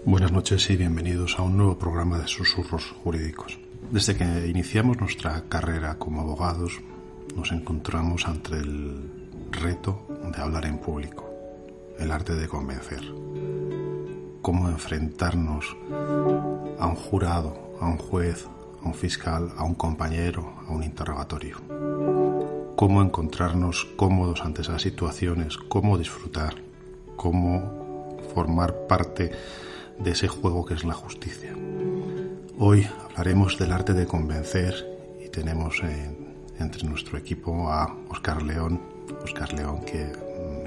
Buenas noches y bienvenidos a un nuevo programa de Susurros Jurídicos. Desde que iniciamos nuestra carrera como abogados, nos encontramos ante el reto de hablar en público, el arte de convencer. Cómo enfrentarnos a un jurado, a un juez, a un fiscal, a un compañero, a un interrogatorio. Cómo encontrarnos cómodos ante esas situaciones, cómo disfrutar, cómo formar parte de ese juego que es la justicia. Hoy hablaremos del arte de convencer y tenemos entre nuestro equipo a Óscar León. Óscar León, que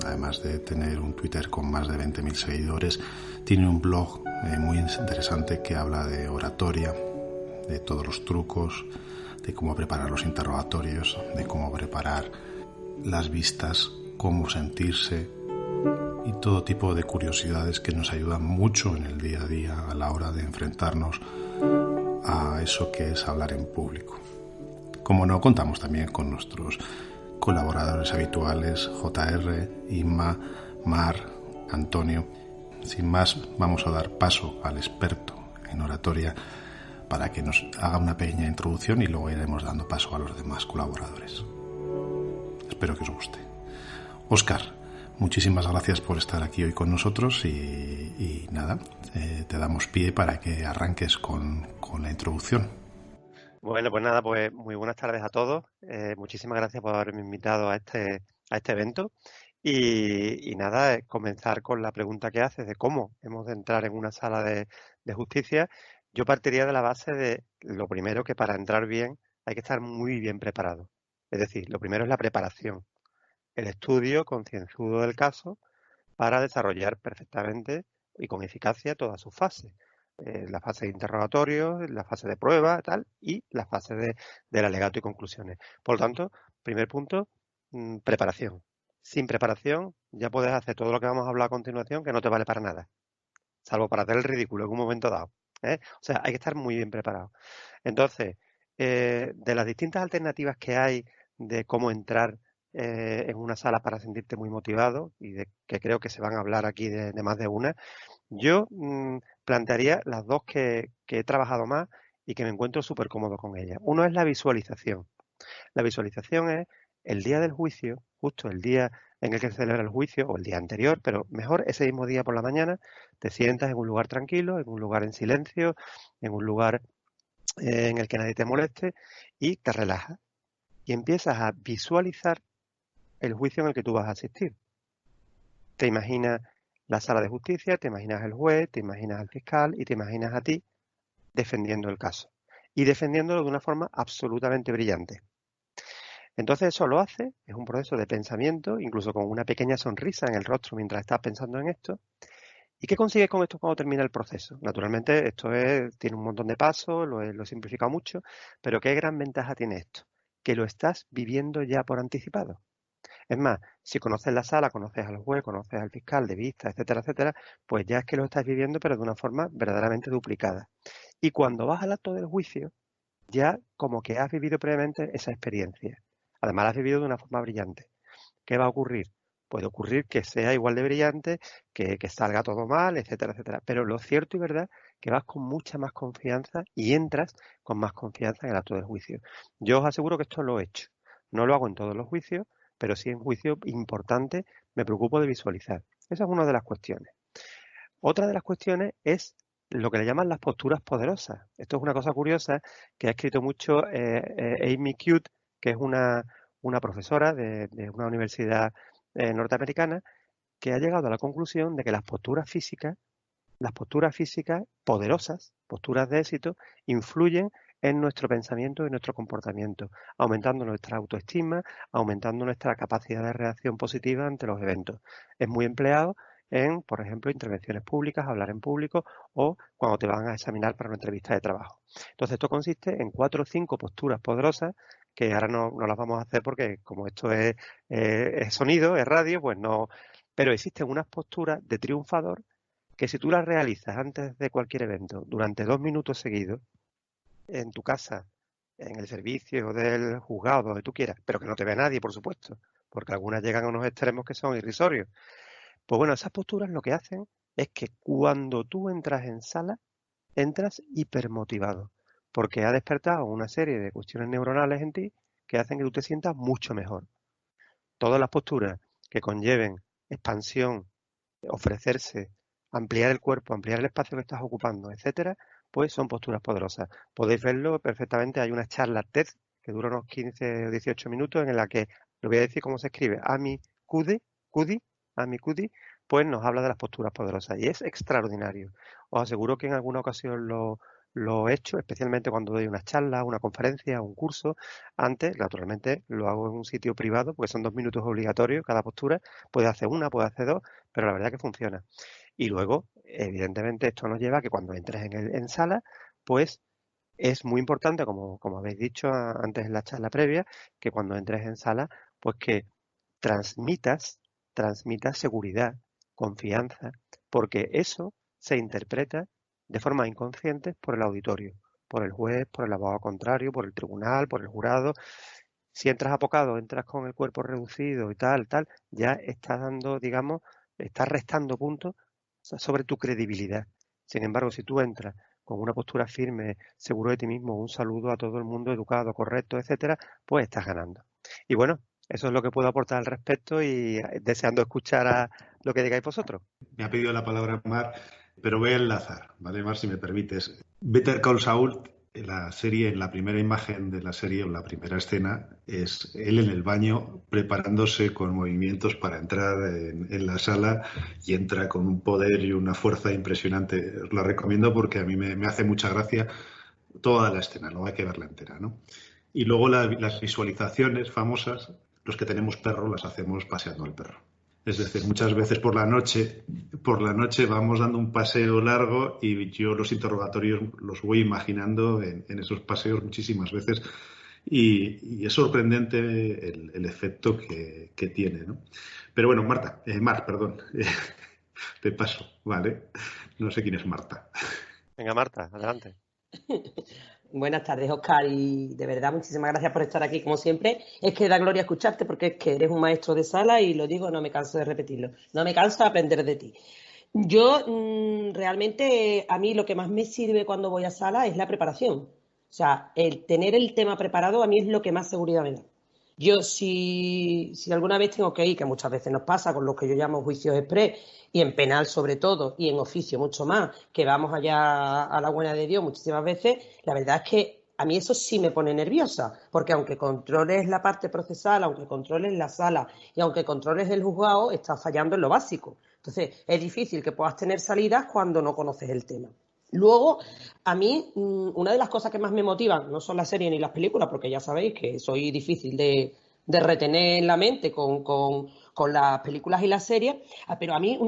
además de tener un Twitter con más de 20.000 seguidores, tiene un blog muy interesante que habla de oratoria, de todos los trucos, de cómo preparar los interrogatorios, de cómo preparar las vistas, cómo sentirse y todo tipo de curiosidades que nos ayudan mucho en el día a día a la hora de enfrentarnos a eso que es hablar en público. Como no, contamos también con nuestros colaboradores habituales, JR, Inma, Mar, Antonio. Sin más, vamos a dar paso al experto en oratoria para que nos haga una pequeña introducción y luego iremos dando paso a los demás colaboradores. Espero que os guste. Óscar, muchísimas gracias por estar aquí hoy con nosotros y nada, te damos pie para que arranques con la introducción. Bueno, pues nada, pues muy buenas tardes a todos. Muchísimas gracias por haberme invitado a este evento. Y nada, comenzar con la pregunta que haces de cómo hemos de entrar en una sala de justicia. Yo partiría de la base de lo primero, que para entrar bien hay que estar muy bien preparado. Es decir, lo primero es la preparación, el estudio concienzudo del caso para desarrollar perfectamente y con eficacia todas sus fases. La fase de interrogatorio, la fase de prueba, tal, y la fase del alegato y conclusiones. Por lo tanto, primer punto, preparación. Sin preparación ya puedes hacer todo lo que vamos a hablar a continuación, que no te vale para nada, salvo para hacer el ridículo en un momento dado. O sea, hay que estar muy bien preparado. Entonces, de las distintas alternativas que hay de cómo entrar en una sala para sentirte muy motivado, y de que creo que se van a hablar aquí de más de una, yo plantearía las dos que he trabajado más y que me encuentro súper cómodo con ellas. Uno es la visualización. La visualización es el día del juicio, justo el día en el que se celebra el juicio, o el día anterior, pero mejor ese mismo día por la mañana, te sientas en un lugar tranquilo, en un lugar en silencio, en un lugar en el que nadie te moleste, y te relajas. Y empiezas a visualizar el juicio en el que tú vas a asistir. Te imaginas la sala de justicia, te imaginas el juez, te imaginas al fiscal y te imaginas a ti defendiendo el caso. Y defendiéndolo de una forma absolutamente brillante. Entonces eso lo hace, es un proceso de pensamiento, incluso con una pequeña sonrisa en el rostro mientras estás pensando en esto. ¿Y qué consigues con esto cuando termina el proceso? Naturalmente esto tiene un montón de pasos, lo he simplificado mucho, pero ¿qué gran ventaja tiene esto? Que lo estás viviendo ya por anticipado. Es más, si conoces la sala, conoces al juez, conoces al fiscal de vista, etcétera, etcétera, pues ya es que lo estás viviendo, pero de una forma verdaderamente duplicada. Y cuando vas al acto del juicio, ya como que has vivido previamente esa experiencia. Además, la has vivido de una forma brillante. ¿Qué va a ocurrir? Puede ocurrir que sea igual de brillante, que salga todo mal, etcétera, etcétera. Pero lo cierto y verdad es que vas con mucha más confianza y entras con más confianza en el acto del juicio. Yo os aseguro que esto lo he hecho. No lo hago en todos los juicios, pero sí en juicios importantes me preocupo de visualizar. Esa es una de las cuestiones. Otra de las cuestiones es lo que le llaman las posturas poderosas. Esto es una cosa curiosa que ha escrito mucho Amy Cute, que es una profesora de una universidad norteamericana, que ha llegado a la conclusión de que las posturas físicas poderosas, posturas de éxito, influyen en nuestro pensamiento y nuestro comportamiento, aumentando nuestra autoestima, aumentando nuestra capacidad de reacción positiva ante los eventos. Es muy empleado en, por ejemplo, intervenciones públicas, hablar en público o cuando te van a examinar para una entrevista de trabajo. Entonces, esto consiste en 4 o 5 posturas poderosas que ahora no las vamos a hacer porque como esto es sonido, es radio, pues no. Pero existen unas posturas de triunfador que si tú las realizas antes de cualquier evento, durante 2 minutos seguidos, en tu casa, en el servicio del juzgado, donde tú quieras, pero que no te vea nadie, por supuesto, porque algunas llegan a unos extremos que son irrisorios. Pues bueno, esas posturas lo que hacen es que cuando tú entras en sala, entras hipermotivado, porque ha despertado una serie de cuestiones neuronales en ti que hacen que tú te sientas mucho mejor. Todas las posturas que conlleven expansión, ofrecerse, ampliar el cuerpo, ampliar el espacio que estás ocupando, etcétera, pues son posturas poderosas. Podéis verlo perfectamente. Hay una charla TED que dura unos 15 o 18 minutos en la que, le voy a decir cómo se escribe, Ami Cudi, pues nos habla de las posturas poderosas y es extraordinario. Os aseguro que en alguna ocasión lo he hecho, especialmente cuando doy una charla, una conferencia, un curso. Antes, naturalmente, lo hago en un sitio privado, porque son 2 minutos obligatorios cada postura. Puede hacer una, puede hacer dos, pero la verdad que funciona. Y luego, evidentemente, esto nos lleva a que cuando entres en sala, pues es muy importante, como habéis dicho antes en la charla previa, que cuando entres en sala, pues que transmitas, transmitas seguridad, confianza, porque eso se interpreta de forma inconsciente por el auditorio, por el juez, por el abogado contrario, por el tribunal, por el jurado. Si entras apocado, entras con el cuerpo reducido y tal, ya estás dando, digamos, estás restando puntos sobre tu credibilidad. Sin embargo, si tú entras con una postura firme, seguro de ti mismo, un saludo a todo el mundo educado, correcto, etcétera, pues estás ganando. Y bueno, eso es lo que puedo aportar al respecto y deseando escuchar a lo que digáis vosotros. Me ha pedido la palabra Mar, pero voy a enlazar, ¿vale, Mar? Si me permites. Better Call Saul, la serie, en la primera imagen de la serie, o la primera escena, es él en el baño preparándose con movimientos para entrar en la sala y entra con un poder y una fuerza impresionante. Os la recomiendo porque a mí me hace mucha gracia toda la escena, luego hay que verla entera, ¿no? Y luego las visualizaciones famosas, los que tenemos perro, las hacemos paseando al perro. Es decir, muchas veces por la noche vamos dando un paseo largo y yo los interrogatorios los voy imaginando en esos paseos muchísimas veces y es sorprendente el efecto que tiene, ¿no? Pero bueno, Mar, perdón, te paso, ¿vale? No sé quién es Marta. Venga, Marta, adelante. Buenas tardes, Oscar, y de verdad muchísimas gracias por estar aquí como siempre. Es que da gloria escucharte porque es que eres un maestro de sala y lo digo, no me canso de repetirlo. No me canso de aprender de ti. Yo realmente a mí lo que más me sirve cuando voy a sala es la preparación. O sea, el tener el tema preparado a mí es lo que más seguridad me da. Yo si alguna vez tengo que ir, que muchas veces nos pasa con lo que yo llamo juicios exprés, y en penal sobre todo, y en oficio mucho más, que vamos allá a la buena de Dios muchísimas veces, la verdad es que a mí eso sí me pone nerviosa, porque aunque controles la parte procesal, aunque controles la sala y aunque controles el juzgado, estás fallando en lo básico. Entonces, es difícil que puedas tener salidas cuando no conoces el tema. Luego, a mí, una de las cosas que más me motivan no son las series ni las películas, porque ya sabéis que soy difícil de retener en la mente con las películas y las series, pero a mí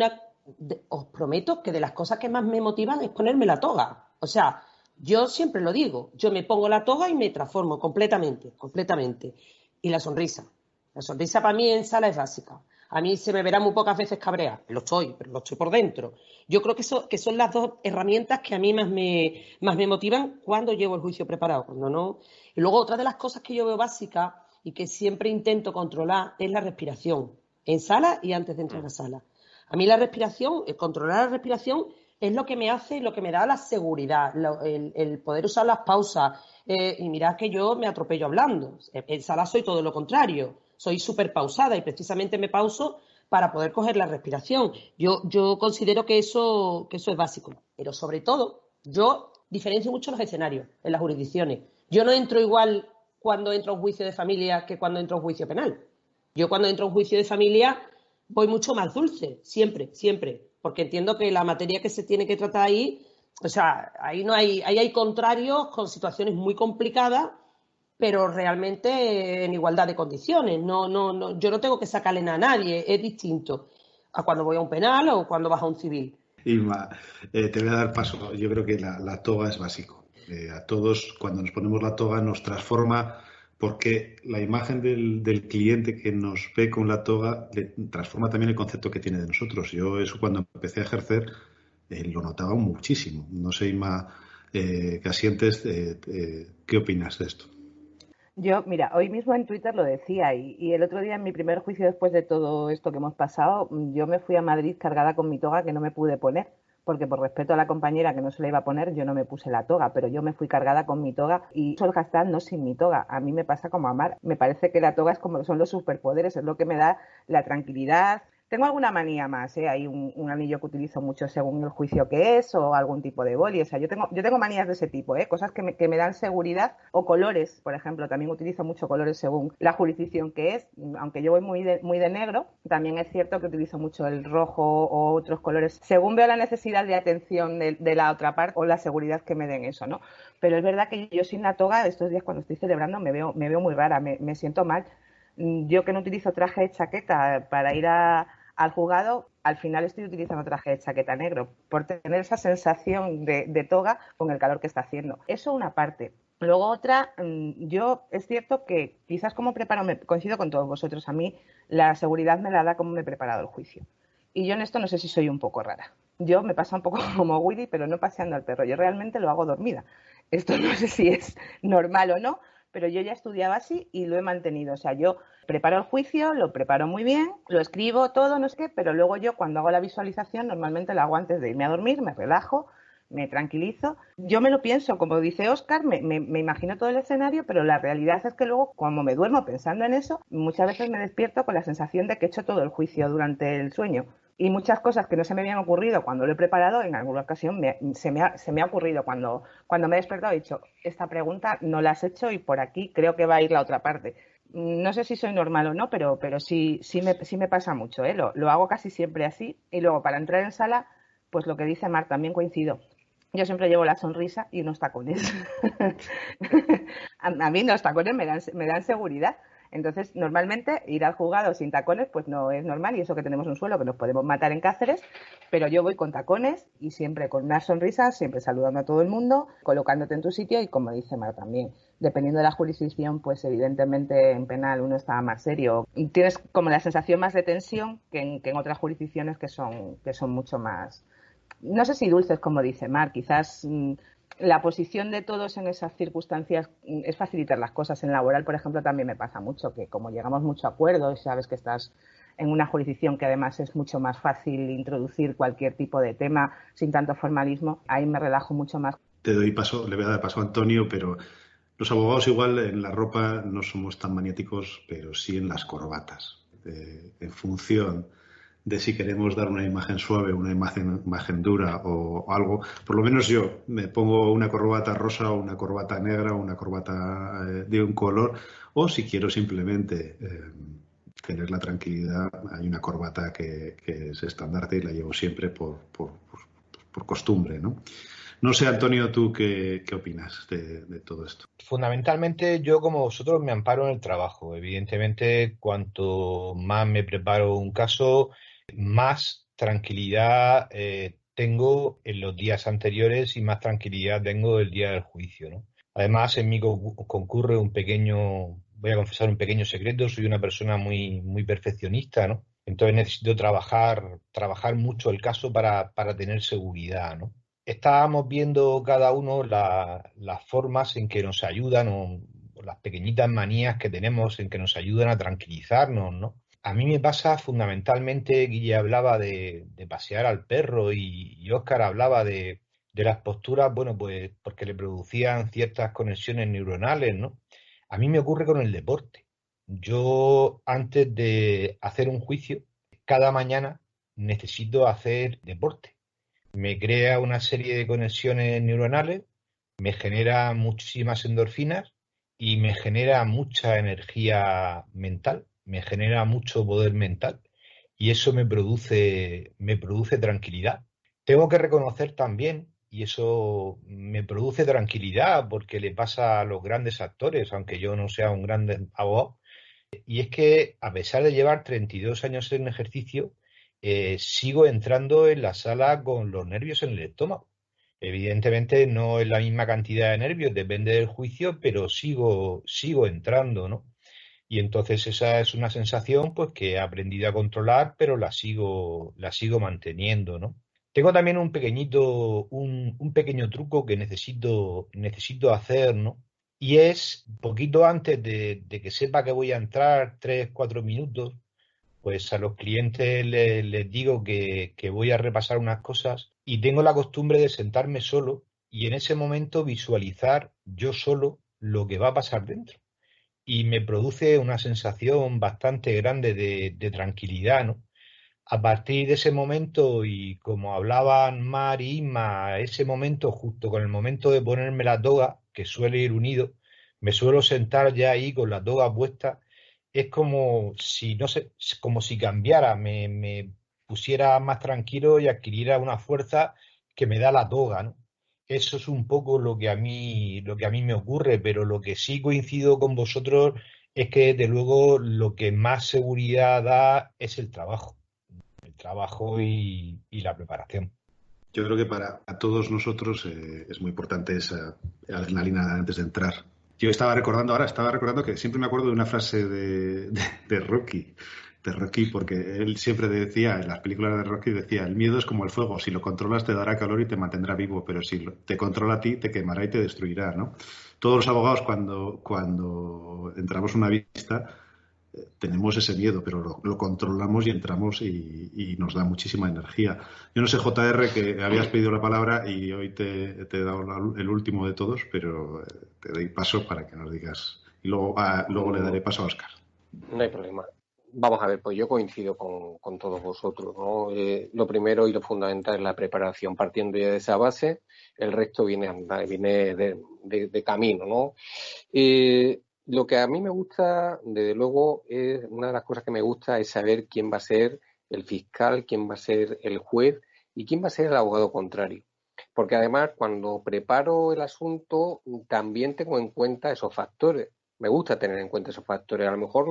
os prometo que de las cosas que más me motivan es ponerme la toga. O sea, yo siempre lo digo, yo me pongo la toga y me transformo completamente, completamente. Y la sonrisa. La sonrisa para mí en sala es básica. A mí se me verá muy pocas veces cabrear, lo estoy, pero lo estoy por dentro. Yo creo que son las dos herramientas que a mí más me motivan cuando llevo el juicio preparado, cuando no. Y luego otra de las cosas que yo veo básicas y que siempre intento controlar es la respiración, en sala y antes de entrar a sala. A mí la respiración, controlar la respiración es lo que me hace, lo que me da la seguridad, el poder usar las pausas. Y mirad que yo me atropello hablando. En sala soy todo lo contrario, soy súper pausada y precisamente me pauso para poder coger la respiración. Yo considero que eso es básico, pero sobre todo yo diferencio mucho los escenarios en las jurisdicciones. Yo no entro igual cuando entro a un juicio de familia que cuando entro a un juicio penal. Yo cuando entro a un juicio de familia voy mucho más dulce, siempre, siempre, porque entiendo que la materia que se tiene que tratar ahí, o sea, ahí hay contrarios con situaciones muy complicadas, pero realmente en igualdad de condiciones. No, yo no tengo que sacarle nada a nadie, es distinto a cuando voy a un penal o cuando vas a un civil. Irma, te voy a dar paso. Yo creo que la toga es básico. A todos, cuando nos ponemos la toga, nos transforma porque la imagen del cliente que nos ve con la toga le transforma también el concepto que tiene de nosotros. Yo eso cuando empecé a ejercer lo notaba muchísimo. No sé, Irma, ¿qué asientes? ¿Qué opinas de esto? Yo, mira, hoy mismo en Twitter lo decía y el otro día en mi primer juicio después de todo esto que hemos pasado, yo me fui a Madrid cargada con mi toga que no me pude poner, porque por respeto a la compañera que no se la iba a poner, yo no me puse la toga, pero yo me fui cargada con mi toga y Sol Gastán no sin mi toga. A mí me pasa como a Mar, me parece que la toga es como son los superpoderes, es lo que me da la tranquilidad. Tengo alguna manía más, ¿eh? Hay un anillo que utilizo mucho según el juicio que es o algún tipo de boli. O sea, yo tengo manías de ese tipo, ¿eh? Cosas que me dan seguridad o colores, por ejemplo. También utilizo mucho colores según la jurisdicción que es. Aunque yo voy muy de negro, también es cierto que utilizo mucho el rojo o otros colores según veo la necesidad de atención de la otra parte o la seguridad que me den eso, ¿no? Pero es verdad que yo sin la toga, estos días cuando estoy celebrando, me veo muy rara, me siento mal. Yo que no utilizo traje de chaqueta para ir al juzgado, al final estoy utilizando traje de chaqueta negro por tener esa sensación de toga con el calor que está haciendo. Eso una parte. Luego otra, yo es cierto que quizás como preparo, coincido con todos vosotros, a mí la seguridad me la da como me he preparado el juicio. Y yo en esto no sé si soy un poco rara. Yo me pasa un poco como Willy, pero no paseando al perro. Yo realmente lo hago dormida. Esto no sé si es normal o no, pero yo ya estudiaba así y lo he mantenido. O sea, yo preparo el juicio, lo preparo muy bien, lo escribo todo, no sé qué, pero luego yo cuando hago la visualización normalmente la hago antes de irme a dormir, me relajo, me tranquilizo. Yo me lo pienso, como dice Óscar, me imagino todo el escenario, pero la realidad es que luego, cuando me duermo pensando en eso, muchas veces me despierto con la sensación de que he hecho todo el juicio durante el sueño. Y muchas cosas que no se me habían ocurrido cuando lo he preparado, en alguna ocasión se me ha ocurrido cuando me he despertado, he dicho, esta pregunta no la has hecho y por aquí creo que va a ir la otra parte. No sé si soy normal o no, pero sí me pasa mucho, ¿eh? Lo hago casi siempre así. Y luego para entrar en sala, pues lo que dice Mar, también coincido. Yo siempre llevo la sonrisa y unos tacones. A mí los tacones me dan seguridad. Entonces, normalmente ir al juzgado sin tacones pues no es normal y eso que tenemos un suelo que nos podemos matar en Cáceres, pero yo voy con tacones y siempre con una sonrisa, siempre saludando a todo el mundo, colocándote en tu sitio y como dice Mar también, dependiendo de la jurisdicción, pues evidentemente en penal uno está más serio. Y tienes como la sensación más de tensión que en otras jurisdicciones que son mucho más, no sé si dulces, como dice Mar, quizás la posición de todos en esas circunstancias es facilitar las cosas. En laboral, por ejemplo, también me pasa mucho que como llegamos mucho a acuerdos, sabes que estás en una jurisdicción que además es mucho más fácil introducir cualquier tipo de tema sin tanto formalismo, ahí me relajo mucho más. Te doy paso, le voy a dar paso a Antonio, pero los abogados igual en la ropa no somos tan maniáticos, pero sí en las corbatas. En función de si queremos dar una imagen suave, una imagen dura o algo, por lo menos yo me pongo una corbata rosa o una corbata negra o una corbata de un color, o si quiero simplemente tener la tranquilidad, hay una corbata que es estandarte y la llevo siempre por costumbre, ¿no? No sé, Antonio, ¿tú qué opinas de todo esto? Fundamentalmente yo como vosotros me amparo en el trabajo. Evidentemente, cuanto más me preparo un caso, más tranquilidad tengo en los días anteriores y más tranquilidad tengo el día del juicio, ¿no? Además, en mí concurre un pequeño, voy a confesar un pequeño secreto, soy una persona muy perfeccionista, ¿no? Entonces necesito trabajar mucho el caso para tener seguridad, ¿no? Estábamos viendo cada uno las formas en que nos ayudan o las pequeñitas manías que tenemos en que nos ayudan a tranquilizarnos, ¿no? A mí me pasa fundamentalmente, Guille hablaba de pasear al perro y Óscar hablaba de las posturas, bueno, pues porque le producían ciertas conexiones neuronales, ¿no? A mí me ocurre con el deporte. Yo, antes de hacer un juicio, cada mañana necesito hacer deporte. Me crea una serie de conexiones neuronales, me genera muchísimas endorfinas y me genera mucha energía mental, me genera mucho poder mental y eso me produce tranquilidad. Tengo que reconocer también, y eso me produce tranquilidad porque le pasa a los grandes actores, aunque yo no sea un gran abogado, y es que a pesar de llevar 32 años en ejercicio, sigo entrando en la sala con los nervios en el estómago. Evidentemente no es la misma cantidad de nervios, depende del juicio, pero sigo entrando, ¿no? Y entonces esa es una sensación pues que he aprendido a controlar, pero la sigo manteniendo, ¿no? Tengo también un pequeño truco que necesito hacer, ¿no? y es poquito antes de que sepa que voy a entrar, 3, 4 minutos, pues a los clientes les digo que voy a repasar unas cosas y tengo la costumbre de sentarme solo y en ese momento visualizar yo solo lo que va a pasar dentro. Y me produce una sensación bastante grande de tranquilidad, ¿no? A partir de ese momento, y como hablaban Mar y Isma, ese momento, justo con el momento de ponerme la toga, que suele ir unido, me suelo sentar ya ahí con la toga puesta. Es como si, no sé, como si cambiara, me pusiera más tranquilo y adquiriera una fuerza que me da la toga, ¿no? Eso es un poco lo que a mí me ocurre, pero lo que sí coincido con vosotros es que, desde luego, lo que más seguridad da es el trabajo y la preparación. Yo creo que para todos nosotros es muy importante esa adrenalina antes de entrar. Yo estaba recordando que siempre me acuerdo de una frase de Rocky, porque él siempre decía, en las películas de Rocky decía, el miedo es como el fuego, si lo controlas te dará calor y te mantendrá vivo, pero si te controla a ti te quemará y te destruirá, ¿no? Todos los abogados cuando entramos a una vista tenemos ese miedo, pero lo controlamos y entramos y nos da muchísima energía. Yo no sé, JR, que habías pedido la palabra y hoy te he dado el último de todos, pero te doy paso para que nos digas. Y luego le daré paso a Óscar. No hay problema. Vamos a ver, pues yo coincido con todos vosotros, ¿no? Lo primero y lo fundamental es la preparación. Partiendo ya de esa base, el resto viene de camino, ¿no? Lo que a mí me gusta, desde luego, es una de las cosas que me gusta es saber quién va a ser el fiscal, quién va a ser el juez y quién va a ser el abogado contrario. Porque además, cuando preparo el asunto, también tengo en cuenta esos factores. Me gusta tener en cuenta esos factores. A lo mejor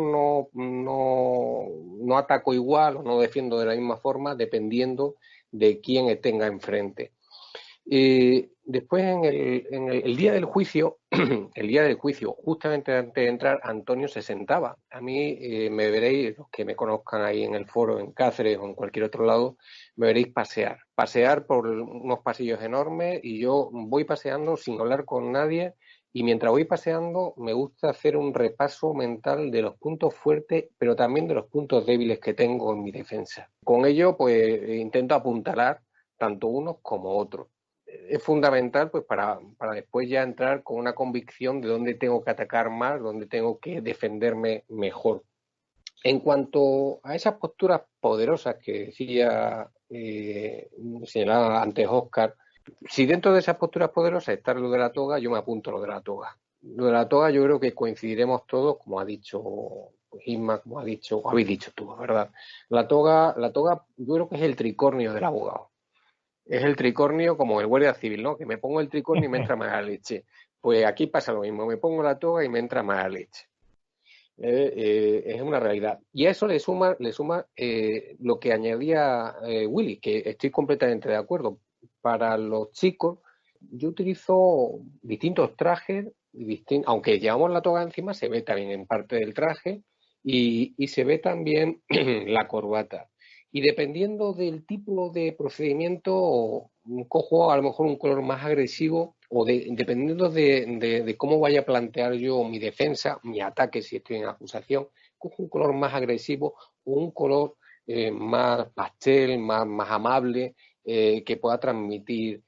no ataco igual o no defiendo de la misma forma dependiendo de quién tenga enfrente. Después, el día del juicio, justamente antes de entrar, Antonio se sentaba. A mí me veréis, los que me conozcan ahí en el foro, en Cáceres o en cualquier otro lado, me veréis pasear por unos pasillos enormes y yo voy paseando sin hablar con nadie. Y mientras voy paseando, me gusta hacer un repaso mental de los puntos fuertes, pero también de los puntos débiles que tengo en mi defensa. Con ello, pues intento apuntalar tanto unos como otros. Es fundamental pues para después ya entrar con una convicción de dónde tengo que atacar más, dónde tengo que defenderme mejor. En cuanto a esas posturas poderosas que decía, señalaba antes Óscar, si dentro de esas posturas poderosas está lo de la toga, yo me apunto a lo de la toga. Lo de la toga yo creo que coincidiremos todos, como ha dicho Isma, como habéis dicho tú, ¿verdad? La toga yo creo que es el tricornio del abogado. Es el tricornio como el guardia civil, ¿no? Que me pongo el tricornio y me entra mala leche. Pues aquí pasa lo mismo, me pongo la toga y me entra mala leche. Es una realidad. Y a eso le suma lo que añadía Willy, que estoy completamente de acuerdo. Para los chicos, yo utilizo distintos trajes, aunque llevamos la toga encima, se ve también en parte del traje y se ve también la corbata. Y dependiendo del tipo de procedimiento, cojo a lo mejor un color más agresivo o dependiendo de cómo vaya a plantear yo mi defensa, mi ataque si estoy en acusación, cojo un color más agresivo o un color más pastel, más amable, que pueda transmitir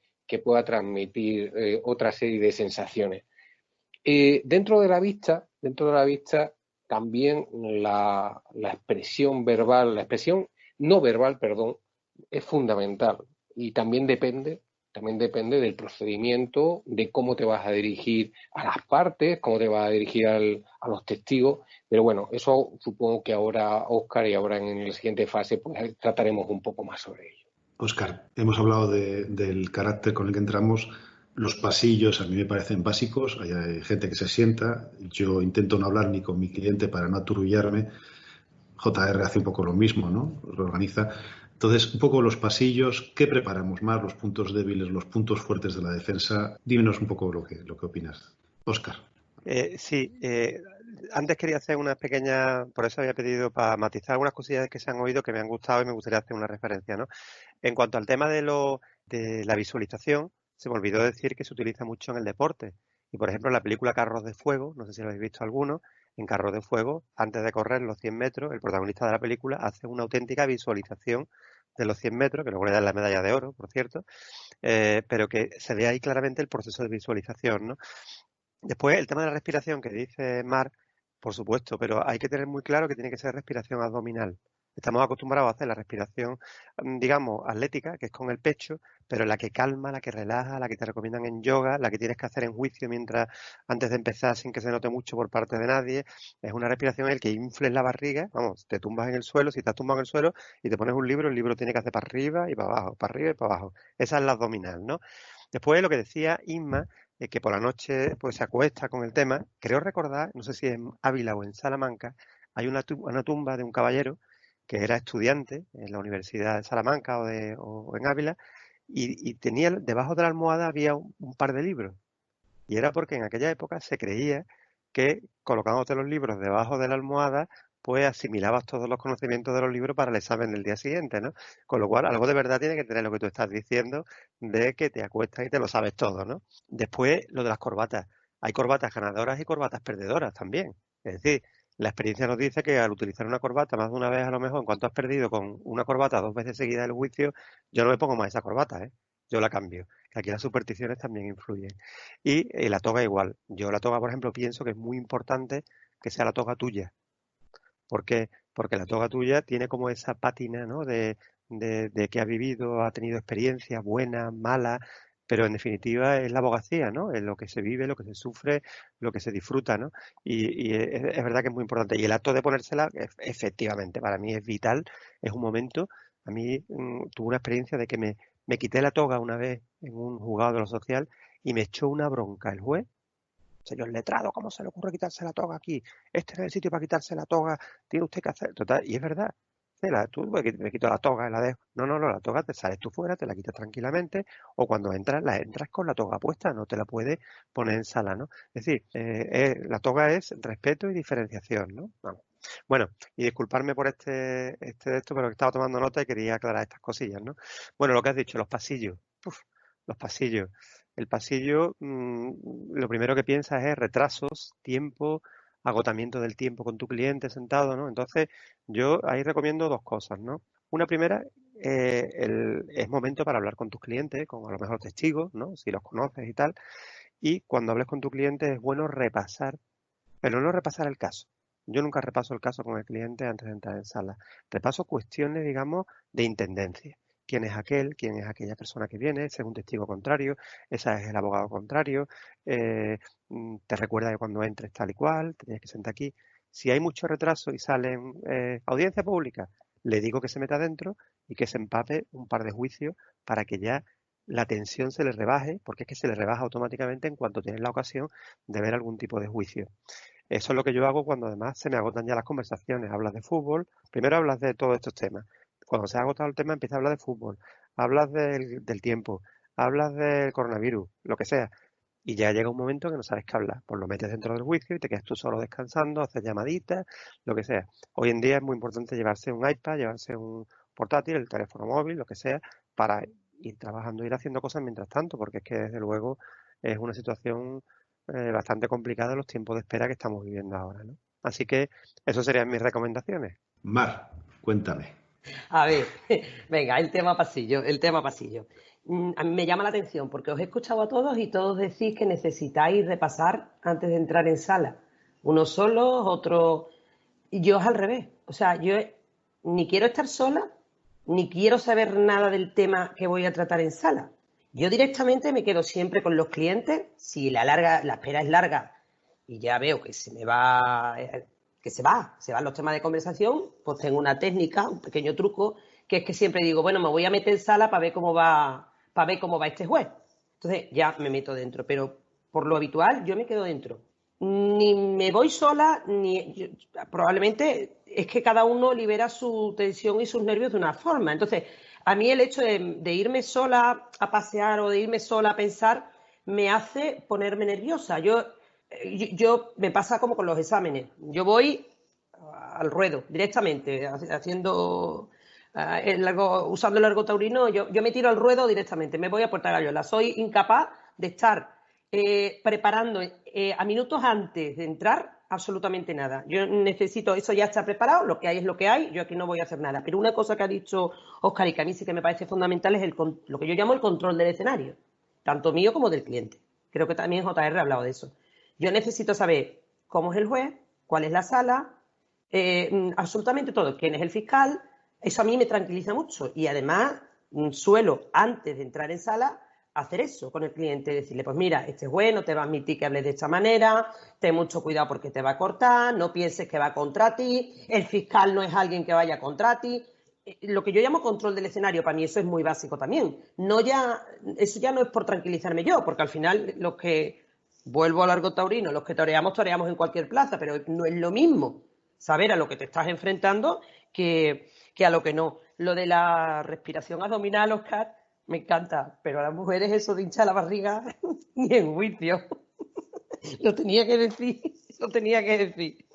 otra serie de sensaciones. Dentro de la vista también la expresión verbal, la expresión no verbal, perdón, es fundamental y también depende del procedimiento, de cómo te vas a dirigir a las partes, cómo te vas a dirigir a los testigos, pero bueno, eso supongo que ahora Óscar y ahora en la siguiente fase pues trataremos un poco más sobre ello. Óscar, hemos hablado del carácter con el que entramos. Los pasillos a mí me parecen básicos, hay gente que se sienta, yo intento no hablar ni con mi cliente para no aturullarme. JR hace un poco lo mismo, ¿no? Lo organiza. Entonces, un poco los pasillos, ¿qué preparamos más? Los puntos débiles, los puntos fuertes de la defensa. Dímenos un poco lo que opinas. Óscar. Sí, antes quería hacer una pequeña, por eso había pedido para matizar algunas cosillas que se han oído que me han gustado y me gustaría hacer una referencia, ¿no? En cuanto al tema de la visualización, se me olvidó decir que se utiliza mucho en el deporte Y, por ejemplo, en la película Carros de Fuego, no sé si lo habéis visto alguno, en Carros de Fuego, antes de correr los 100 metros, el protagonista de la película hace una auténtica visualización de los 100 metros, que luego le dan la medalla de oro, por cierto, pero que se ve ahí claramente el proceso de visualización, ¿no? Después, el tema de la respiración que dice Mar, por supuesto, pero hay que tener muy claro que tiene que ser respiración abdominal. Estamos acostumbrados a hacer la respiración, digamos, atlética, que es con el pecho, pero la que calma, la que relaja, la que te recomiendan en yoga, la que tienes que hacer en juicio antes de empezar sin que se note mucho por parte de nadie, es una respiración en la que infles la barriga, vamos, te tumbas en el suelo, si estás tumbado en el suelo y te pones un libro, el libro tiene que hacer para arriba y para abajo, para arriba y para abajo. Esa es la abdominal, ¿no? Después, lo que decía Inma, que por la noche pues se acuesta con el tema, creo recordar, no sé si en Ávila o en Salamanca, hay una tumba de un caballero que era estudiante en la Universidad de Salamanca o en Ávila, y tenía debajo de la almohada había un par de libros. Y era porque en aquella época se creía que colocándote los libros debajo de la almohada, pues asimilabas todos los conocimientos de los libros para el examen del día siguiente, ¿no? Con lo cual, algo de verdad tiene que tener lo que tú estás diciendo de que te acuestas y te lo sabes todo, ¿no? Después, lo de las corbatas. Hay corbatas ganadoras y corbatas perdedoras también. Es decir, la experiencia nos dice que al utilizar una corbata más de una vez, a lo mejor, en cuanto has perdido con una corbata 2 veces seguidas el juicio, yo no me pongo más esa corbata, ¿eh? Yo la cambio. Que aquí las supersticiones también influyen. Y la toga igual. Yo la toga, por ejemplo, pienso que es muy importante que sea la toga tuya. ¿Por qué? Porque la toga tuya tiene como esa pátina, ¿no? De que ha vivido, ha tenido experiencias buenas, malas, pero en definitiva es la abogacía, ¿no? Es lo que se vive, lo que se sufre, lo que se disfruta, ¿no? Y es verdad que es muy importante. Y el acto de ponérsela, efectivamente, para mí es vital, es un momento. A mí tuve una experiencia de que me quité la toga una vez en un juzgado de lo social y me echó una bronca el juez. Señor letrado, ¿cómo se le ocurre quitarse la toga aquí? Este no es el sitio para quitarse la toga, tiene usted que hacer. Total, y es verdad. Tú me quito la toga y la dejo. No, la toga te sales tú fuera, te la quitas tranquilamente, o cuando entras, la entras con la toga puesta, no te la puedes poner en sala, ¿no? Es decir, la toga es respeto y diferenciación, ¿no? Vamos. Bueno, y disculparme por de esto, pero que estaba tomando nota y quería aclarar estas cosillas, ¿no? Bueno, lo que has dicho, los pasillos. Uf, los pasillos. El pasillo, lo primero que piensas es retrasos, tiempo, agotamiento del tiempo con tu cliente sentado, ¿no? Entonces, yo ahí recomiendo 2 cosas, ¿no? Una primera, es momento para hablar con tus clientes, con a lo mejor testigos, ¿no? Si los conoces y tal. Y cuando hables con tu cliente es bueno repasar, pero no repasar el caso. Yo nunca repaso el caso con el cliente antes de entrar en sala. Repaso cuestiones, digamos, de intendencia. ¿Quién es aquel? ¿Quién es aquella persona que viene? Ese es un testigo contrario, ese es el abogado contrario, te recuerda que cuando entres tal y cual, te tienes que sentar aquí. Si hay mucho retraso y salen audiencia pública, le digo que se meta dentro y que se empape un par de juicios para que ya la tensión se le rebaje, porque es que se le rebaja automáticamente en cuanto tienes la ocasión de ver algún tipo de juicio. Eso es lo que yo hago cuando además se me agotan ya las conversaciones. Hablas de fútbol, primero hablas de todos estos temas. Cuando se ha agotado el tema, empieza a hablar de fútbol, hablas del tiempo, hablas del coronavirus, lo que sea. Y ya llega un momento que no sabes qué hablar. Pues lo metes dentro del juicio y te quedas tú solo descansando, haces llamaditas, lo que sea. Hoy en día es muy importante llevarse un iPad, llevarse un portátil, el teléfono móvil, lo que sea, para ir trabajando, ir haciendo cosas mientras tanto, porque es que desde luego es una situación bastante complicada los tiempos de espera que estamos viviendo ahora, ¿no? Así que eso serían mis recomendaciones. Mar, cuéntame. A ver, venga, el tema pasillo. A mí me llama la atención porque os he escuchado a todos y todos decís que necesitáis repasar antes de entrar en sala. Unos solos, otros... Y yo es al revés. O sea, yo ni quiero estar sola, ni quiero saber nada del tema que voy a tratar en sala. Yo directamente me quedo siempre con los clientes. Si la espera es larga y ya veo que se van los temas de conversación, pues tengo una técnica, un pequeño truco, que es que siempre digo, bueno, me voy a meter en sala para ver cómo va este juez. Entonces ya me meto dentro, pero por lo habitual yo me quedo dentro. Ni me voy sola, probablemente es que cada uno libera su tensión y sus nervios de una forma. Entonces, a mí el hecho de irme sola a pasear o de irme sola a pensar me hace ponerme nerviosa. Yo me pasa como con los exámenes. Yo voy al ruedo directamente, haciendo usando el ergotaurino. Yo me tiro al ruedo directamente, me voy a Puerta Gallola. Soy incapaz de estar preparando a minutos antes de entrar absolutamente nada. Yo necesito, eso ya está preparado, lo que hay es lo que hay, yo aquí no voy a hacer nada. Pero una cosa que ha dicho Óscar y que a mí sí que me parece fundamental es lo que yo llamo el control del escenario, tanto mío como del cliente. Creo que también JR ha hablado de eso. Yo necesito saber cómo es el juez, cuál es la sala, absolutamente todo, quién es el fiscal. Eso a mí me tranquiliza mucho y además suelo, antes de entrar en sala, hacer eso con el cliente, decirle, pues mira, este juez no te va a admitir que hables de esta manera, ten mucho cuidado porque te va a cortar, no pienses que va contra ti, el fiscal no es alguien que vaya contra ti. Lo que yo llamo control del escenario, para mí eso es muy básico también. Eso ya no es por tranquilizarme yo, porque al final los que, vuelvo al argot taurino, los que toreamos en cualquier plaza, pero no es lo mismo saber a lo que te estás enfrentando que a lo que no. Lo de la respiración abdominal, Óscar, me encanta, pero a las mujeres eso de hinchar la barriga ni en juicio. Lo tenía que decir.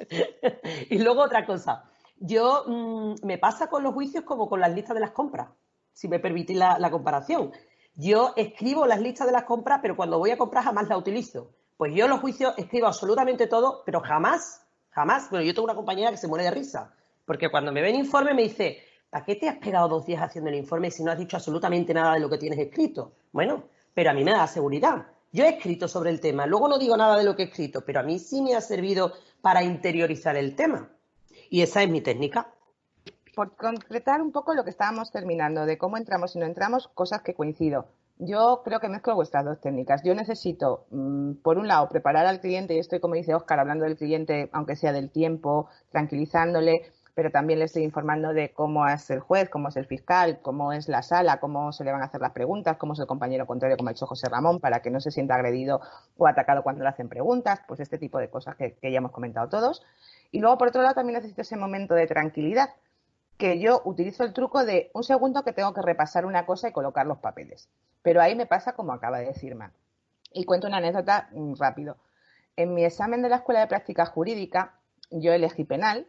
Y luego otra cosa. Yo me pasa con los juicios como con las listas de las compras, si me permitís la comparación. Yo escribo las listas de las compras, pero cuando voy a comprar jamás las utilizo. Pues yo en los juicios escribo absolutamente todo, pero jamás. Bueno, yo tengo una compañera que se muere de risa, porque cuando me ven informe me dice, ¿para qué te has pegado 2 días haciendo el informe si no has dicho absolutamente nada de lo que tienes escrito? Bueno, pero a mí me da seguridad. Yo he escrito sobre el tema, luego no digo nada de lo que he escrito, pero a mí sí me ha servido para interiorizar el tema. Y esa es mi técnica. Por concretar un poco lo que estábamos terminando, de cómo entramos y no entramos, cosas que coincido. Yo creo que mezclo vuestras dos técnicas. Yo necesito, por un lado, preparar al cliente, y estoy, como dice Óscar, hablando del cliente, aunque sea del tiempo, tranquilizándole, pero también le estoy informando de cómo es el juez, cómo es el fiscal, cómo es la sala, cómo se le van a hacer las preguntas, cómo es el compañero contrario, como ha dicho José Ramón, para que no se sienta agredido o atacado cuando le hacen preguntas, pues este tipo de cosas que ya hemos comentado todos. Y luego, por otro lado, también necesito ese momento de tranquilidad, que yo utilizo el truco de un segundo que tengo que repasar una cosa y colocar los papeles. Pero ahí me pasa como acaba de decir Mar. Y cuento una anécdota rápido. En mi examen de la Escuela de Práctica Jurídica, yo elegí penal,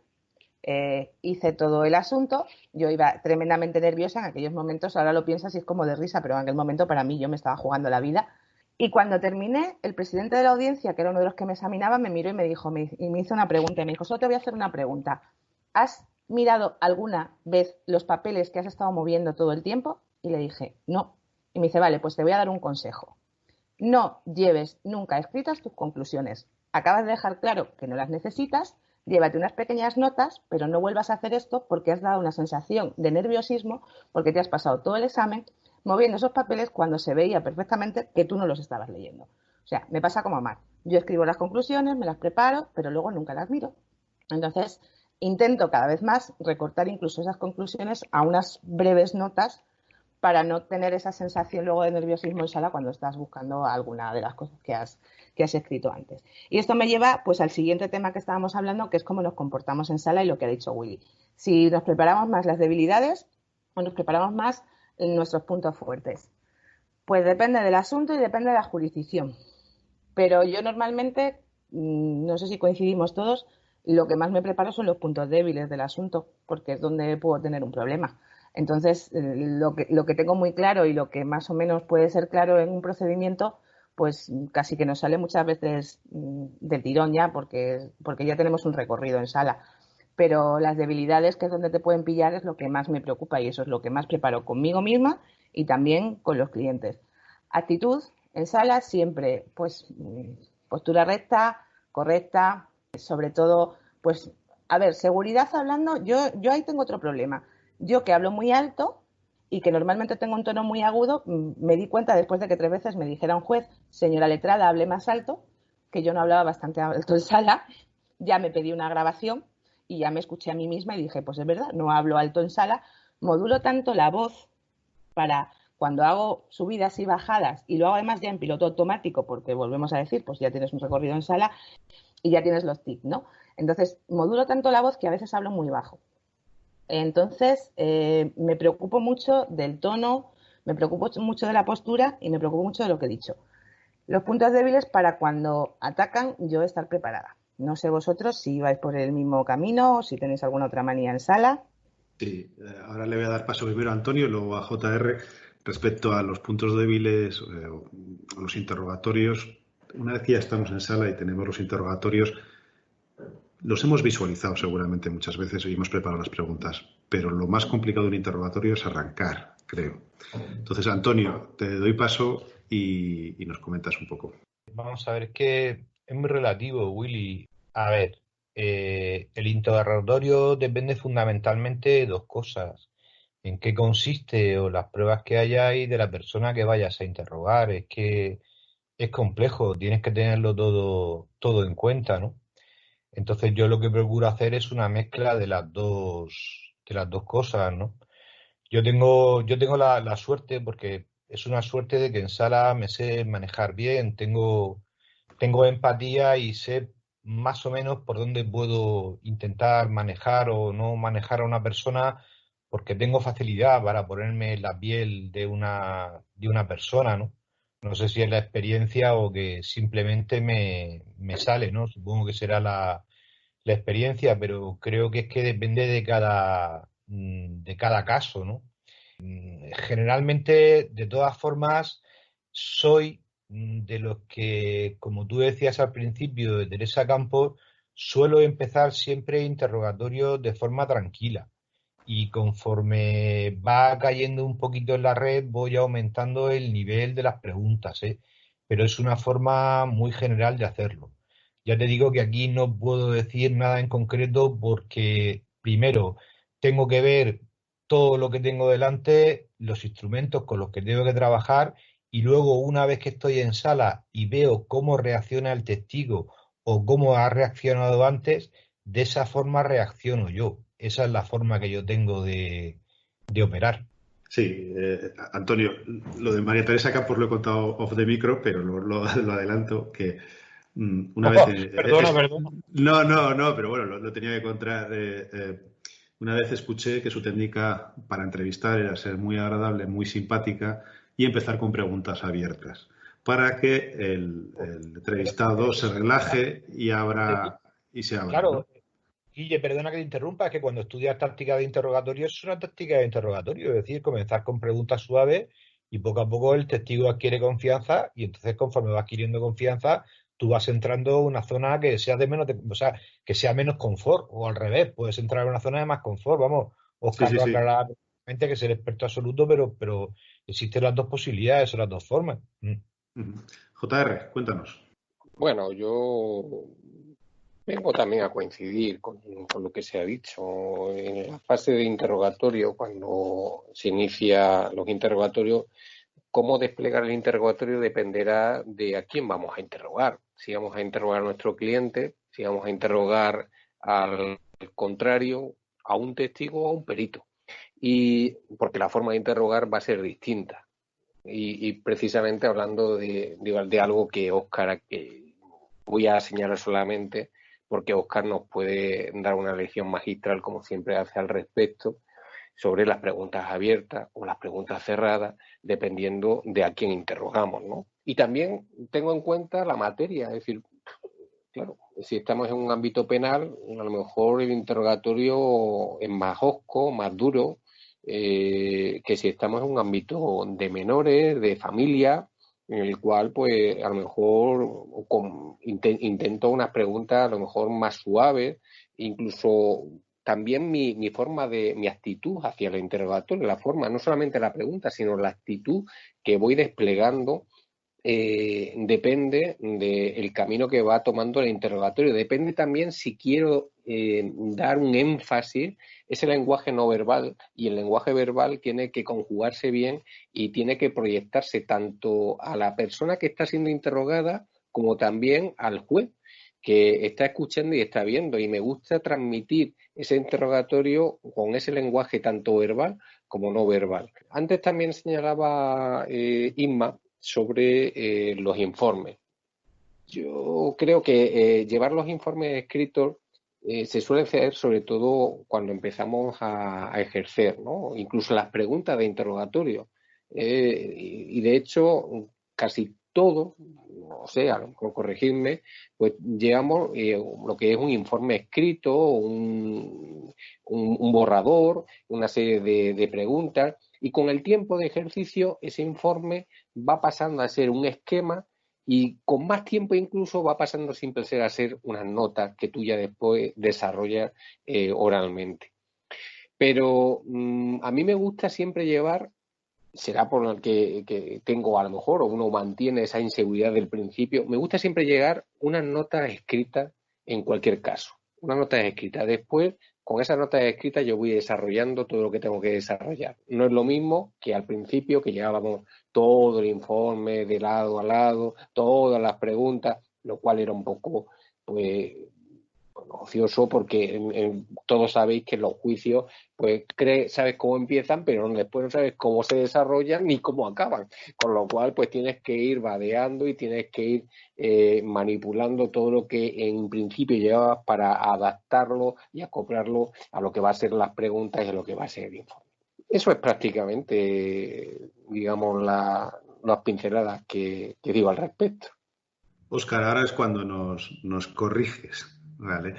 hice todo el asunto, yo iba tremendamente nerviosa en aquellos momentos, ahora lo piensas y es como de risa, pero en aquel momento para mí yo me estaba jugando la vida. Y cuando terminé, el presidente de la audiencia, que era uno de los que me examinaba, me miró y me dijo, y me hizo una pregunta, y me dijo, solo te voy a hacer una pregunta. ¿Has mirado alguna vez los papeles que has estado moviendo todo el tiempo? Y le dije, no. Y me dice, vale, pues te voy a dar un consejo. No lleves nunca escritas tus conclusiones. Acabas de dejar claro que no las necesitas, llévate unas pequeñas notas, pero no vuelvas a hacer esto porque has dado una sensación de nerviosismo, porque te has pasado todo el examen moviendo esos papeles cuando se veía perfectamente que tú no los estabas leyendo. O sea, me pasa como a Mar. Yo escribo las conclusiones, me las preparo, pero luego nunca las miro. Entonces, intento cada vez más recortar incluso esas conclusiones a unas breves notas para no tener esa sensación luego de nerviosismo en sala cuando estás buscando alguna de las cosas que has escrito antes. Y esto me lleva pues al siguiente tema que estábamos hablando, que es cómo nos comportamos en sala y lo que ha dicho Willy. Si nos preparamos más las debilidades o nos preparamos más nuestros puntos fuertes. Pues depende del asunto y depende de la jurisdicción. Pero yo normalmente, no sé si coincidimos todos, lo que más me preparo son los puntos débiles del asunto, porque es donde puedo tener un problema. Entonces, lo que tengo muy claro y lo que más o menos puede ser claro en un procedimiento, pues casi que nos sale muchas veces del tirón ya, porque ya tenemos un recorrido en sala. Pero las debilidades, que es donde te pueden pillar, es lo que más me preocupa y eso es lo que más preparo conmigo misma y también con los clientes. Actitud en sala siempre, pues postura recta, correcta, sobre todo, pues, a ver, seguridad hablando, yo ahí tengo otro problema. Yo que hablo muy alto y que normalmente tengo un tono muy agudo, me di cuenta después de que 3 veces me dijera un juez, señora letrada, hable más alto, que yo no hablaba bastante alto en sala, ya me pedí una grabación y ya me escuché a mí misma y dije, pues es verdad, no hablo alto en sala, modulo tanto la voz para cuando hago subidas y bajadas y lo hago además ya en piloto automático, porque volvemos a decir, pues ya tienes un recorrido en sala y ya tienes los tics, ¿no? Entonces, modulo tanto la voz que a veces hablo muy bajo. Entonces, me preocupo mucho del tono, me preocupo mucho de la postura y me preocupo mucho de lo que he dicho. Los puntos débiles para cuando atacan, yo estar preparada. No sé vosotros si vais por el mismo camino o si tenéis alguna otra manía en sala. Sí, ahora le voy a dar paso primero a Antonio y luego a JR respecto a los puntos débiles, los interrogatorios. una vez que ya estamos en sala y tenemos los interrogatorios, los hemos visualizado seguramente muchas veces y hemos preparado las preguntas, pero lo más complicado de un interrogatorio es arrancar, creo. Entonces, Antonio, te doy paso y nos comentas un poco. Vamos a ver, es que es muy relativo, Willy. A ver, el interrogatorio depende fundamentalmente de dos cosas. En qué consiste o las pruebas que haya y de la persona que vayas a interrogar. Es que es complejo, tienes que tenerlo todo en cuenta, ¿no? Entonces yo lo que procuro hacer es una mezcla de las dos cosas, ¿no? Yo tengo la suerte, porque es una suerte de que en sala me sé manejar bien, tengo empatía y sé más o menos por dónde puedo intentar manejar o no manejar a una persona, porque tengo facilidad para ponerme en la piel de una persona, ¿no? No sé si es la experiencia o que simplemente me sale, ¿no? Supongo que será la experiencia, pero creo que es que depende de cada caso, ¿no? Generalmente, de todas formas, soy de los que, como tú decías al principio de Teresa Campos, suelo empezar siempre interrogatorios de forma tranquila. Y conforme va cayendo un poquito en la red, voy aumentando el nivel de las preguntas, ¿eh? Pero es una forma muy general de hacerlo. Ya te digo que aquí no puedo decir nada en concreto porque, primero, tengo que ver todo lo que tengo delante, los instrumentos con los que tengo que trabajar, y luego, una vez que estoy en sala y veo cómo reacciona el testigo o cómo ha reaccionado antes, de esa forma reacciono yo. Esa es la forma que yo tengo de operar. Sí, Antonio, lo de María Teresa Campos lo he contado off the micro, pero lo adelanto, que una vez... Perdona. no, pero bueno, lo tenía que contar. Una vez escuché que su técnica para entrevistar era ser muy agradable, muy simpática y empezar con preguntas abiertas para que el entrevistado se relaje y se abra, ¿no? Claro, Guille, perdona que te interrumpa, es que cuando estudias táctica de interrogatorio es una táctica de interrogatorio, es decir, comenzar con preguntas suaves y poco a poco el testigo adquiere confianza y entonces conforme va adquiriendo confianza, tú vas entrando en una zona que sea o sea, que sea menos confort o al revés, puedes entrar en una zona de más confort, vamos, Sí, Oscar sí, lo sí. aclaraba perfectamente que es el experto absoluto, pero existen las dos posibilidades o las dos formas. Ujú. JR, cuéntanos. Bueno, yo vengo también a coincidir con lo que se ha dicho. En la fase de interrogatorio, cuando se inicia los interrogatorios, cómo desplegar el interrogatorio dependerá de a quién vamos a interrogar. Si vamos a interrogar a nuestro cliente, si vamos a interrogar al contrario, a un testigo o a un perito. Y porque la forma de interrogar va a ser distinta. Y precisamente hablando de algo que Óscar, que voy a señalar solamente, porque Óscar nos puede dar una lección magistral, como siempre hace al respecto, sobre las preguntas abiertas o las preguntas cerradas, dependiendo de a quién interrogamos, ¿no? Y también tengo en cuenta la materia, es decir, claro, si estamos en un ámbito penal, a lo mejor el interrogatorio es más hosco, más duro, que si estamos en un ámbito de menores, de familia, en el cual, pues, a lo mejor intento unas preguntas a lo mejor más suaves, incluso también mi forma mi actitud hacia el interrogatorio, la forma, no solamente la pregunta, sino la actitud que voy desplegando depende del camino que va tomando el interrogatorio. Depende también si quiero dar un énfasis, ese lenguaje no verbal, y el lenguaje verbal tiene que conjugarse bien y tiene que proyectarse tanto a la persona que está siendo interrogada como también al juez que está escuchando y está viendo. Y me gusta transmitir ese interrogatorio con ese lenguaje tanto verbal como no verbal. Antes también señalaba Inma sobre los informes. Yo creo que llevar los informes escritos se suele hacer sobre todo cuando empezamos a ejercer, ¿no? Incluso las preguntas de interrogatorio. Y de hecho, casi todo, no sé, a lo mejor corregirme, pues llevamos lo que es un informe escrito, un borrador, una serie de preguntas, y con el tiempo de ejercicio ese informe va pasando a ser un esquema y con más tiempo incluso va pasando siempre a ser unas notas que tú ya después desarrollas oralmente. Pero a mí me gusta siempre llevar, será por el que tengo a lo mejor, o uno mantiene esa inseguridad del principio, me gusta siempre llegar unas notas escritas en cualquier caso, unas notas escritas. Después, con esas notas escritas yo voy desarrollando todo lo que tengo que desarrollar. No es lo mismo que al principio, que llevábamos todo el informe de lado a lado, todas las preguntas, lo cual era un poco, pues, ocioso, porque todos sabéis que los juicios, pues sabes cómo empiezan, pero después no sabes cómo se desarrollan ni cómo acaban, con lo cual pues tienes que ir vadeando y tienes que ir manipulando todo lo que en principio llevabas para adaptarlo y acoplarlo a lo que va a ser las preguntas y a lo que va a ser el informe. Eso es prácticamente, digamos, las pinceladas que digo al respecto. Óscar, ahora es cuando nos corriges, ¿vale?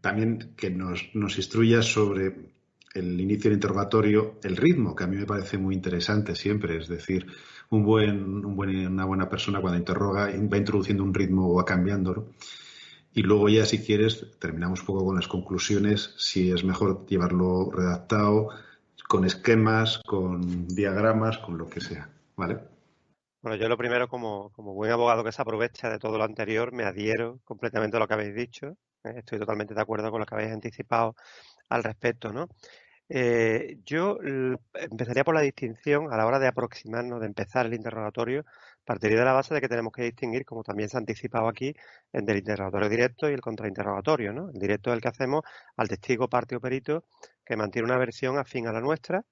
También que nos instruyas sobre el inicio del interrogatorio, el ritmo, que a mí me parece muy interesante siempre, es decir, una buena persona cuando interroga va introduciendo un ritmo o va cambiándolo. Y luego ya, si quieres, terminamos un poco con las conclusiones, si es mejor llevarlo redactado, con esquemas, con diagramas, con lo que sea, ¿vale? Bueno, yo lo primero, como buen abogado que se aprovecha de todo lo anterior, me adhiero completamente a lo que habéis dicho. Estoy totalmente de acuerdo con lo que habéis anticipado al respecto, ¿no? Yo empezaría por la distinción a la hora de aproximarnos, de empezar el interrogatorio, partiría de la base de que tenemos que distinguir, como también se ha anticipado aquí, entre el interrogatorio directo y el contrainterrogatorio, ¿no? El directo es el que hacemos al testigo, parte o perito que mantiene una versión afín a la nuestra,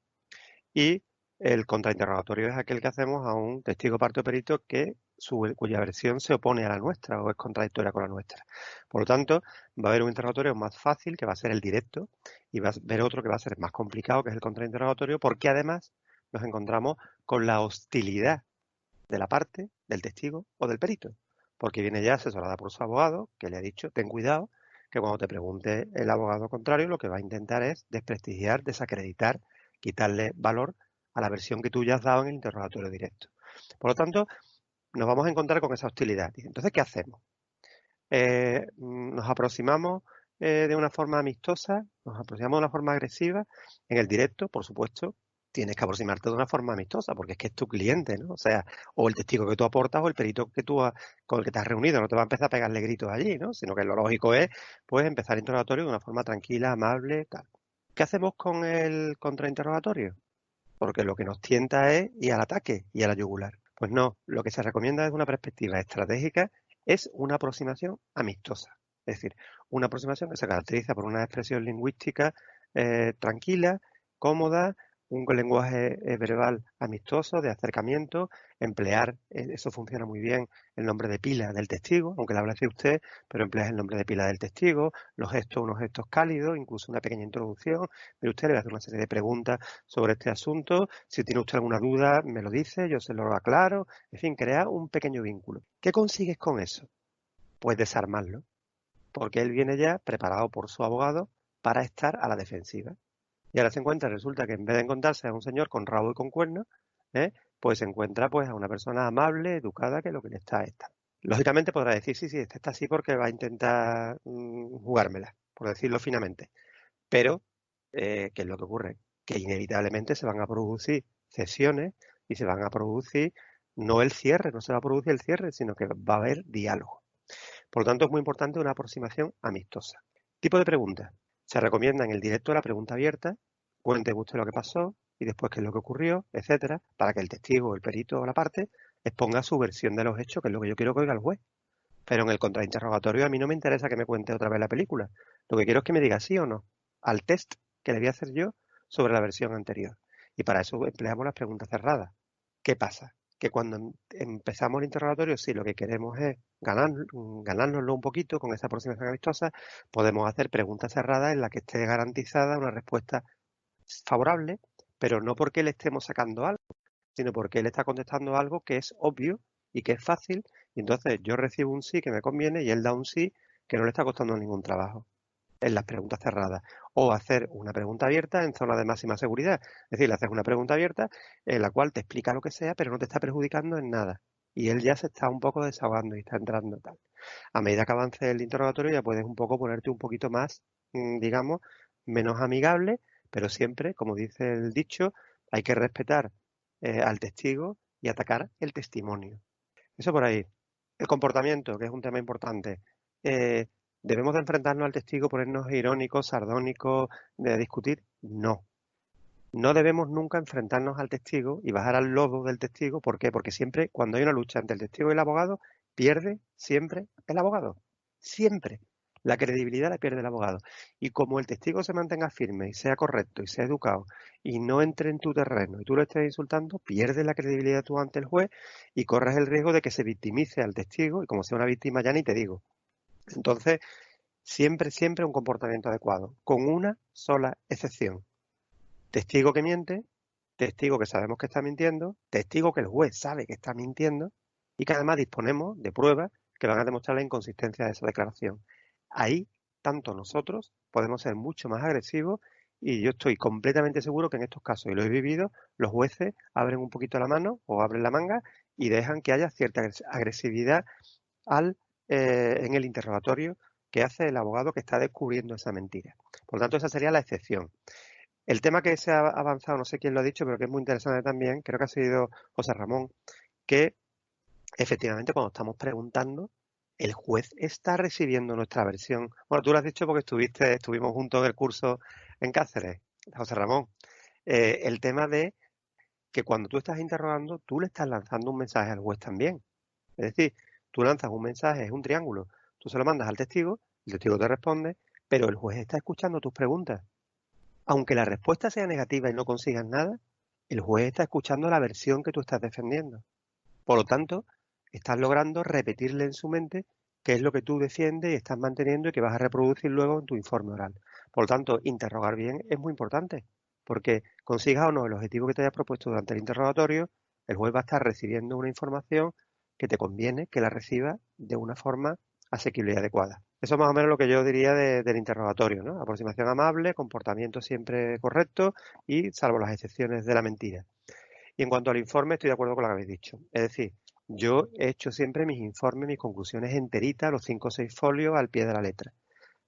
y el contrainterrogatorio es aquel que hacemos a un testigo, parte o perito cuya versión se opone a la nuestra o es contradictoria con la nuestra. Por lo tanto, va a haber un interrogatorio más fácil, que va a ser el directo, y va a haber otro que va a ser más complicado, que es el contrainterrogatorio, porque además nos encontramos con la hostilidad de la parte, del testigo o del perito, porque viene ya asesorada por su abogado, que le ha dicho, ten cuidado, que cuando te pregunte el abogado contrario, lo que va a intentar es desprestigiar, desacreditar, quitarle valor a la versión que tú ya has dado en el interrogatorio directo. Por lo tanto, nos vamos a encontrar con esa hostilidad. Entonces, ¿qué hacemos? Nos aproximamos de una forma amistosa, nos aproximamos de una forma agresiva. En el directo, por supuesto, tienes que aproximarte de una forma amistosa, porque es que es tu cliente, ¿no? O sea, o el testigo que tú aportas o el perito con el que te has reunido. No te va a empezar a pegarle gritos allí, ¿no? Sino que lo lógico es, pues, empezar el interrogatorio de una forma tranquila, amable, tal. ¿Qué hacemos con el contrainterrogatorio? Porque lo que nos tienta es ir al ataque y a la yugular. Pues no, lo que se recomienda desde una perspectiva estratégica es una aproximación amistosa. Es decir, una aproximación que se caracteriza por una expresión lingüística tranquila, cómoda, un lenguaje verbal amistoso, de acercamiento, emplear, eso funciona muy bien, el nombre de pila del testigo, aunque le hable de usted, pero empleas el nombre de pila del testigo, los gestos, unos gestos cálidos, incluso una pequeña introducción. Pero usted le va a hacer una serie de preguntas sobre este asunto. Si tiene usted alguna duda, me lo dice, yo se lo aclaro. En fin, crea un pequeño vínculo. ¿Qué consigues con eso? Pues desarmarlo, porque él viene ya preparado por su abogado para estar a la defensiva. Y ahora se encuentra, resulta que en vez de encontrarse a un señor con rabo y con cuernos, pues se encuentra pues a una persona amable, educada, que lo que le está esta. Lógicamente podrá decir, sí, este está así porque va a intentar jugármela, por decirlo finamente. Pero, ¿qué es lo que ocurre? Que inevitablemente se van a producir cesiones y se van a producir, no el cierre, no se va a producir el cierre, sino que va a haber diálogo. Por lo tanto, es muy importante una aproximación amistosa. Tipo de preguntas. Se recomienda en el directo la pregunta abierta, cuente usted lo que pasó y después qué es lo que ocurrió, etcétera, para que el testigo, el perito o la parte exponga su versión de los hechos, que es lo que yo quiero que oiga el juez. Pero en el contrainterrogatorio a mí no me interesa que me cuente otra vez la película. Lo que quiero es que me diga sí o no al test que le voy a hacer yo sobre la versión anterior. Y para eso empleamos las preguntas cerradas. ¿Qué pasa? Que cuando empezamos el interrogatorio, sí, lo que queremos es ganárnoslo un poquito con esa aproximación amistosa. Podemos hacer preguntas cerradas en las que esté garantizada una respuesta favorable, pero no porque le estemos sacando algo, sino porque él está contestando algo que es obvio y que es fácil, y entonces yo recibo un sí que me conviene y él da un sí que no le está costando ningún trabajo en las preguntas cerradas. O hacer una pregunta abierta en zona de máxima seguridad. Es decir, le haces una pregunta abierta en la cual te explica lo que sea, pero no te está perjudicando en nada. y él ya se está un poco desahogando y está entrando tal. A medida que avance el interrogatorio ya puedes un poco ponerte un poquito más, digamos, menos amigable, pero siempre, como dice el dicho, hay que respetar al testigo y atacar el testimonio. Eso por ahí. El comportamiento, que es un tema importante. ¿Debemos de enfrentarnos al testigo, ponernos irónicos, sardónicos, de discutir? No. No debemos nunca enfrentarnos al testigo y bajar al lodo del testigo. ¿Por qué? Porque siempre, cuando hay una lucha entre el testigo y el abogado, pierde siempre el abogado. Siempre. La credibilidad la pierde el abogado. Y como el testigo se mantenga firme y sea correcto y sea educado y no entre en tu terreno y tú lo estés insultando, pierdes la credibilidad tú ante el juez y corres el riesgo de que se victimice al testigo y como sea una víctima ya ni te digo. Entonces, siempre, siempre un comportamiento adecuado, con una sola excepción. Testigo que miente, testigo que sabemos que está mintiendo, testigo que el juez sabe que está mintiendo y que además disponemos de pruebas que van a demostrar la inconsistencia de esa declaración. Ahí, tanto nosotros podemos ser mucho más agresivos y yo estoy completamente seguro que en estos casos, y lo he vivido, los jueces abren un poquito la mano o abren la manga y dejan que haya cierta agresividad en el interrogatorio que hace el abogado que está descubriendo esa mentira. Por lo tanto, esa sería la excepción. El tema que se ha avanzado, no sé quién lo ha dicho, pero que es muy interesante también, creo que ha sido José Ramón, que efectivamente cuando estamos preguntando, el juez está recibiendo nuestra versión. Bueno, tú lo has dicho porque estuvimos juntos en el curso en Cáceres, José Ramón. El tema de que cuando tú estás interrogando, tú le estás lanzando un mensaje al juez también. Es decir, tú lanzas un mensaje, es un triángulo. Tú se lo mandas al testigo, el testigo te responde, pero el juez está escuchando tus preguntas. Aunque la respuesta sea negativa y no consigas nada, el juez está escuchando la versión que tú estás defendiendo. Por lo tanto, estás logrando repetirle en su mente qué es lo que tú defiendes y estás manteniendo y que vas a reproducir luego en tu informe oral. Por lo tanto, interrogar bien es muy importante, porque consigas o no el objetivo que te hayas propuesto durante el interrogatorio, el juez va a estar recibiendo una información que te conviene que la reciba de una forma asequible y adecuada. Eso es más o menos lo que yo diría del interrogatorio, ¿no? Aproximación amable, comportamiento siempre correcto y salvo las excepciones de la mentira. Y en cuanto al informe, estoy de acuerdo con lo que habéis dicho. Es decir, yo he hecho siempre mis informes, mis conclusiones enteritas, los 5 o 6 folios al pie de la letra.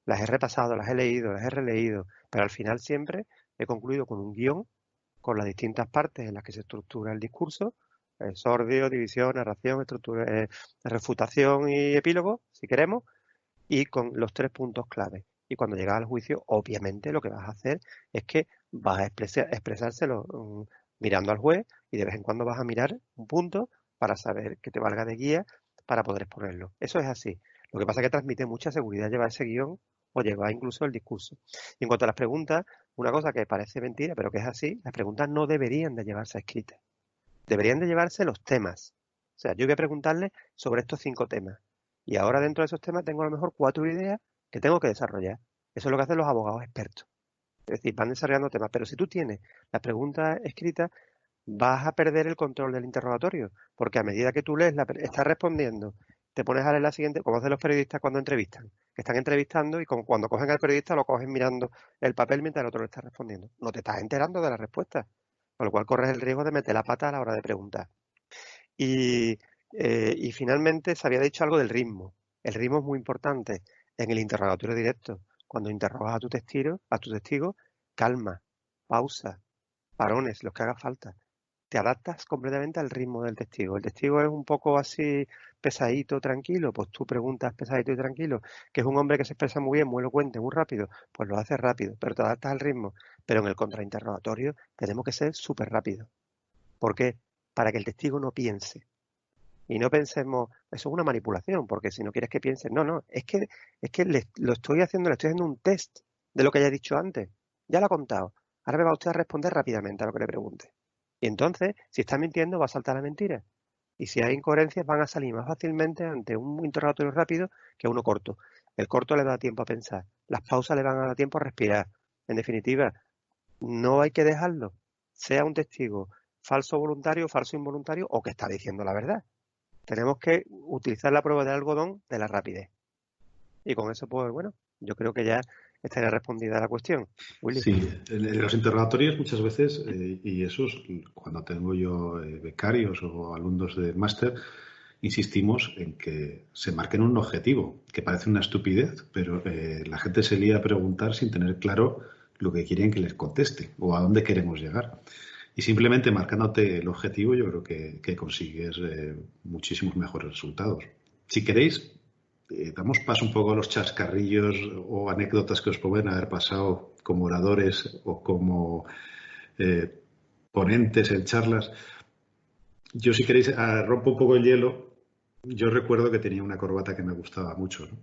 Las he repasado, las he leído, las he releído, pero al final siempre he concluido con un guión, con las distintas partes en las que se estructura el discurso, exordio, división, narración, estructura, refutación y epílogo, si queremos, y con los 3 puntos clave. Y cuando llegas al juicio, obviamente lo que vas a hacer es que vas a expresárselo mirando al juez y de vez en cuando vas a mirar un punto para saber que te valga de guía para poder exponerlo. Eso es así. Lo que pasa es que transmite mucha seguridad llevar ese guión o llevar incluso el discurso. Y en cuanto a las preguntas, una cosa que parece mentira, pero que es así, las preguntas no deberían de llevarse escritas. Deberían de llevarse los temas. O sea, yo voy a preguntarle sobre estos 5 temas. Y ahora dentro de esos temas tengo a lo mejor 4 ideas que tengo que desarrollar. Eso es lo que hacen los abogados expertos. Es decir, van desarrollando temas. Pero si tú tienes las preguntas escritas, vas a perder el control del interrogatorio. Porque a medida que tú lees, estás respondiendo, te pones a leer la siguiente, como hacen los periodistas cuando entrevistan. Que están entrevistando y cuando cogen al periodista lo cogen mirando el papel mientras el otro le está respondiendo. No te estás enterando de la respuesta. Con lo cual corres el riesgo de meter la pata a la hora de preguntar. Y finalmente se había dicho algo del ritmo. El ritmo es muy importante en el interrogatorio directo. Cuando interrogas a tu testigo, calma, pausa, parones, los que haga falta. Te adaptas completamente al ritmo del testigo. El testigo es un poco así pesadito, tranquilo, pues tú preguntas pesadito y tranquilo, que es un hombre que se expresa muy bien, muy elocuente, muy rápido, pues lo haces rápido, pero te adaptas al ritmo. Pero en el contrainterrogatorio tenemos que ser súper rápidos. ¿Por qué? Para que el testigo no piense. Y no pensemos, eso es una manipulación, porque si no quieres que piense, no, es que le estoy haciendo un test de lo que haya dicho antes. Ya lo ha contado. Ahora me va usted a responder rápidamente a lo que le pregunte. Y entonces, si está mintiendo, va a saltar la mentira. Y si hay incoherencias, van a salir más fácilmente ante un interrogatorio rápido que uno corto. El corto le da tiempo a pensar. Las pausas le van a dar tiempo a respirar. En definitiva, no hay que dejarlo. Sea un testigo falso voluntario, falso involuntario o que está diciendo la verdad. Tenemos que utilizar la prueba del algodón de la rapidez. Y con eso, pues bueno, yo creo que ya estaría respondida la cuestión. Willy. Sí, en los interrogatorios muchas veces, y eso es cuando tengo yo becarios o alumnos de máster, insistimos en que se marquen un objetivo, que parece una estupidez, pero la gente se lía a preguntar sin tener claro lo que quieren que les conteste o a dónde queremos llegar. Y simplemente marcándote el objetivo, yo creo que consigues muchísimos mejores resultados. Si queréis, damos paso un poco a los chascarrillos o anécdotas que os pueden haber pasado como oradores o como ponentes en charlas. Yo, si queréis, rompo un poco el hielo. Yo recuerdo que tenía una corbata que me gustaba mucho, ¿no?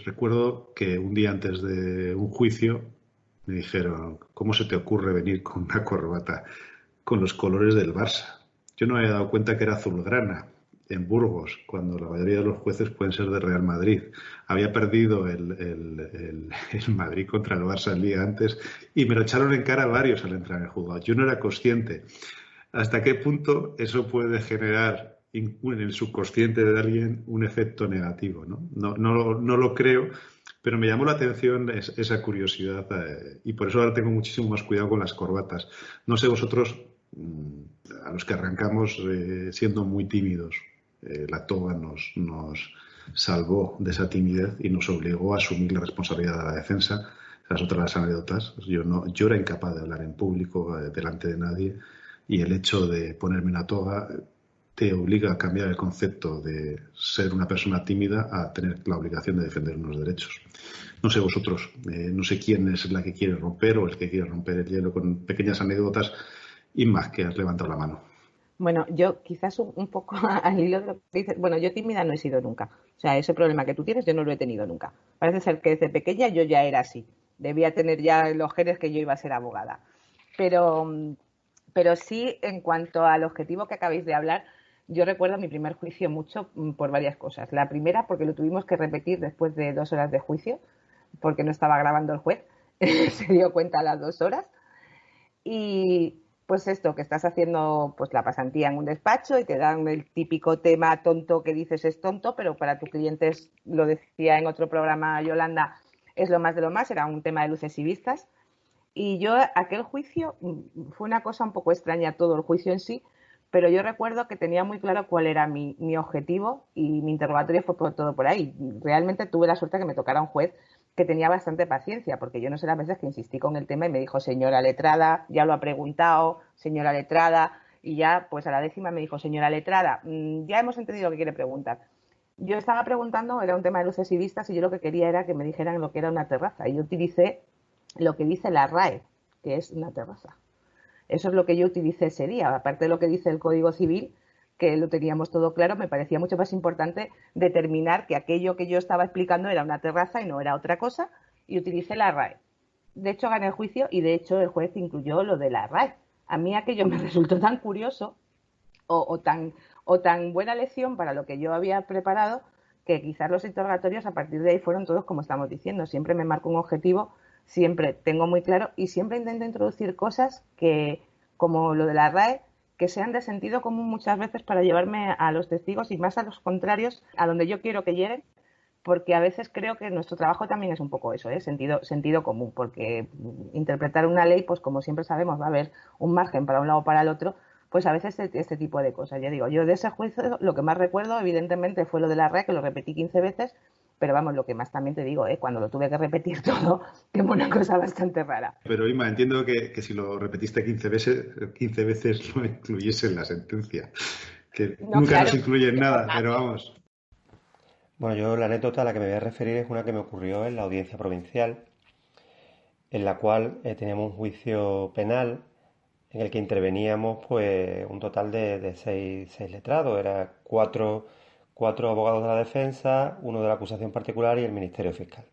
Recuerdo que un día antes de un juicio me dijeron, ¿cómo se te ocurre venir con una corbata con los colores del Barça? Yo no me había dado cuenta que era azulgrana en Burgos, cuando la mayoría de los jueces pueden ser de Real Madrid. Había perdido el Madrid contra el Barça el día antes y me lo echaron en cara varios al entrar en el juzgado. Yo no era consciente hasta qué punto eso puede generar en el subconsciente de alguien un efecto negativo, ¿no? No lo creo, pero me llamó la atención esa curiosidad y por eso ahora tengo muchísimo más cuidado con las corbatas. No sé vosotros, a los que arrancamos siendo muy tímidos, la toga nos salvó de esa timidez y nos obligó a asumir la responsabilidad de la defensa. Las otras anécdotas, yo era incapaz de hablar en público delante de nadie, y el hecho de ponerme una toga te obliga a cambiar el concepto de ser una persona tímida a tener la obligación de defender unos derechos. No sé vosotros, no sé quién es la que quiere romper o el que quiere romper el hielo con pequeñas anécdotas. Y más que has levantado la mano. Bueno, yo quizás un poco al hilo de lo que dices, bueno, yo tímida no he sido nunca. O sea, ese problema que tú tienes yo no lo he tenido nunca. Parece ser que desde pequeña yo ya era así. Debía tener ya los genes que yo iba a ser abogada. Pero sí, en cuanto al objetivo que acabáis de hablar, yo recuerdo mi primer juicio mucho por varias cosas. La primera, porque lo tuvimos que repetir después de 2 horas de juicio, porque no estaba grabando el juez, se dio cuenta a las 2 horas. Y pues esto, que estás haciendo pues la pasantía en un despacho y te dan el típico tema tonto que dices es tonto, pero para tus clientes, lo decía en otro programa Yolanda, es lo más de lo más, era un tema de luces y vistas. Y yo, aquel juicio, fue una cosa un poco extraña todo el juicio en sí, pero yo recuerdo que tenía muy claro cuál era mi objetivo y mi interrogatorio fue todo por ahí. Realmente tuve la suerte que me tocara un juez que tenía bastante paciencia, porque yo no sé las veces que insistí con el tema y me dijo, señora letrada, ya lo ha preguntado, señora letrada, y ya pues a la 10ª me dijo, señora letrada, ya hemos entendido lo que quiere preguntar. Yo estaba preguntando, era un tema de luces y vistas, y yo lo que quería era que me dijeran lo que era una terraza, y yo utilicé lo que dice la RAE, que es una terraza. Eso es lo que yo utilicé ese día, aparte de lo que dice el Código Civil, que lo teníamos todo claro, me parecía mucho más importante determinar que aquello que yo estaba explicando era una terraza y no era otra cosa, y utilicé la RAE. De hecho, gané el juicio y de hecho el juez incluyó lo de la RAE. A mí aquello me resultó tan curioso o tan buena lección para lo que yo había preparado, que quizás los interrogatorios a partir de ahí fueron todos como estamos diciendo. Siempre me marco un objetivo, siempre tengo muy claro y siempre intento introducir cosas que, como lo de la RAE, que sean de sentido común muchas veces para llevarme a los testigos y más a los contrarios a donde yo quiero que lleguen, porque a veces creo que nuestro trabajo también es un poco eso, sentido común, porque interpretar una ley, pues como siempre sabemos, va a haber un margen para un lado o para el otro, pues a veces este tipo de cosas. Ya digo, yo de ese juicio lo que más recuerdo evidentemente fue lo de la RAE, que lo repetí 15 veces, pero vamos, lo que más también te digo, cuando lo tuve que repetir todo, que fue una cosa bastante rara. Pero Inma, entiendo que si lo repetiste 15 veces no incluyese en la sentencia, que no, nunca claro, nos incluye en nada, pero vamos. Bueno, yo la anécdota a la que me voy a referir es una que me ocurrió en la audiencia provincial, en la cual teníamos un juicio penal en el que interveníamos pues un total de seis letrados, eran cuatro abogados de la defensa, uno de la acusación particular y el Ministerio Fiscal.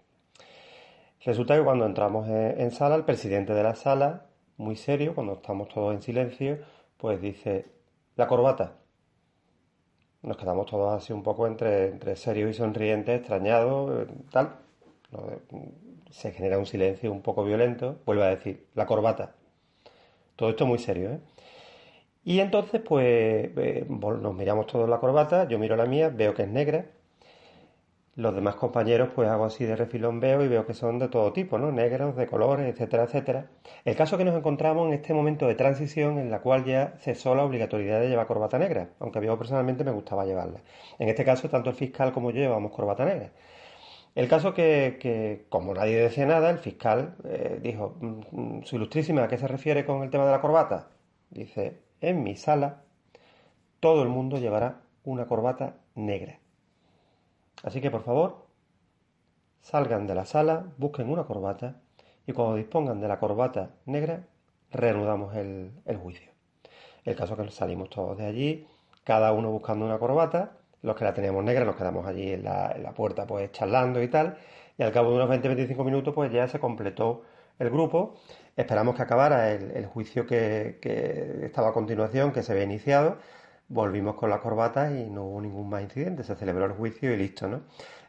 Resulta que cuando entramos en sala, el presidente de la sala, muy serio, cuando estamos todos en silencio, pues dice, la corbata. Nos quedamos todos así un poco entre serios y sonrientes, extrañados, tal. Se genera un silencio un poco violento, vuelve a decir, la corbata. Todo esto muy serio, ¿eh? Y entonces, pues, nos miramos todos la corbata, yo miro la mía, veo que es negra. Los demás compañeros, pues hago así de refilón, veo y veo que son de todo tipo, ¿no? Negros, de colores, etcétera, etcétera. El caso es que nos encontramos en este momento de transición en la cual ya cesó la obligatoriedad de llevar corbata negra, aunque a mí personalmente me gustaba llevarla. En este caso, tanto el fiscal como yo llevamos corbata negra. El caso que como nadie decía nada, el fiscal dijo, Su Ilustrísima, ¿a qué se refiere con el tema de la corbata? Dice, en mi sala todo el mundo llevará una corbata negra. Así que, por favor, salgan de la sala, busquen una corbata y cuando dispongan de la corbata negra, reanudamos el juicio. El caso es que salimos todos de allí, cada uno buscando una corbata. Los que la teníamos negra nos quedamos allí en la puerta pues charlando y tal. Y al cabo de unos 20-25 minutos pues ya se completó el grupo. Esperamos que acabara el juicio que estaba a continuación, que se había iniciado. Volvimos con las corbatas y no hubo ningún más incidente, se celebró el juicio y listo, ¿no?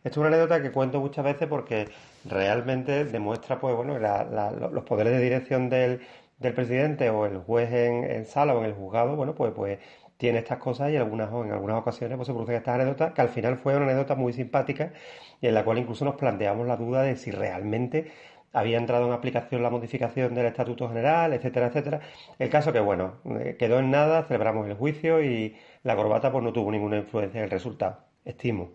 Esto es una anécdota que cuento muchas veces porque realmente demuestra, pues bueno, los poderes de dirección del presidente o el juez en sala o en el juzgado, bueno, pues tiene estas cosas y en algunas ocasiones pues se producen estas anécdotas que al final fue una anécdota muy simpática y en la cual incluso nos planteamos la duda de si realmente había entrado en aplicación la modificación del Estatuto General, etcétera, etcétera. El caso que, bueno, quedó en nada, celebramos el juicio y la corbata pues no tuvo ninguna influencia en el resultado, estimo.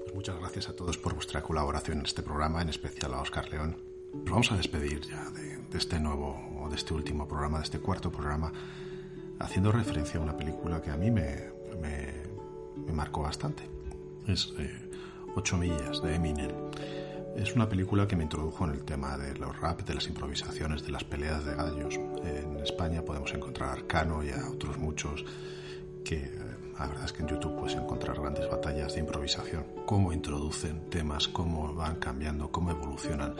Pues muchas gracias a todos por vuestra colaboración en este programa, en especial a Óscar León. Nos vamos a despedir ya de este nuevo, o de este último programa, de este cuarto programa, haciendo referencia a una película que a mí me marcó bastante. Es 8 millas, de Eminem. Es una película que me introdujo en el tema de los rap, de las improvisaciones, de las peleas de gallos. En España podemos encontrar a Arcano y a otros muchos que la verdad es que en YouTube puedes encontrar grandes batallas de improvisación. Cómo introducen temas, cómo van cambiando, cómo evolucionan.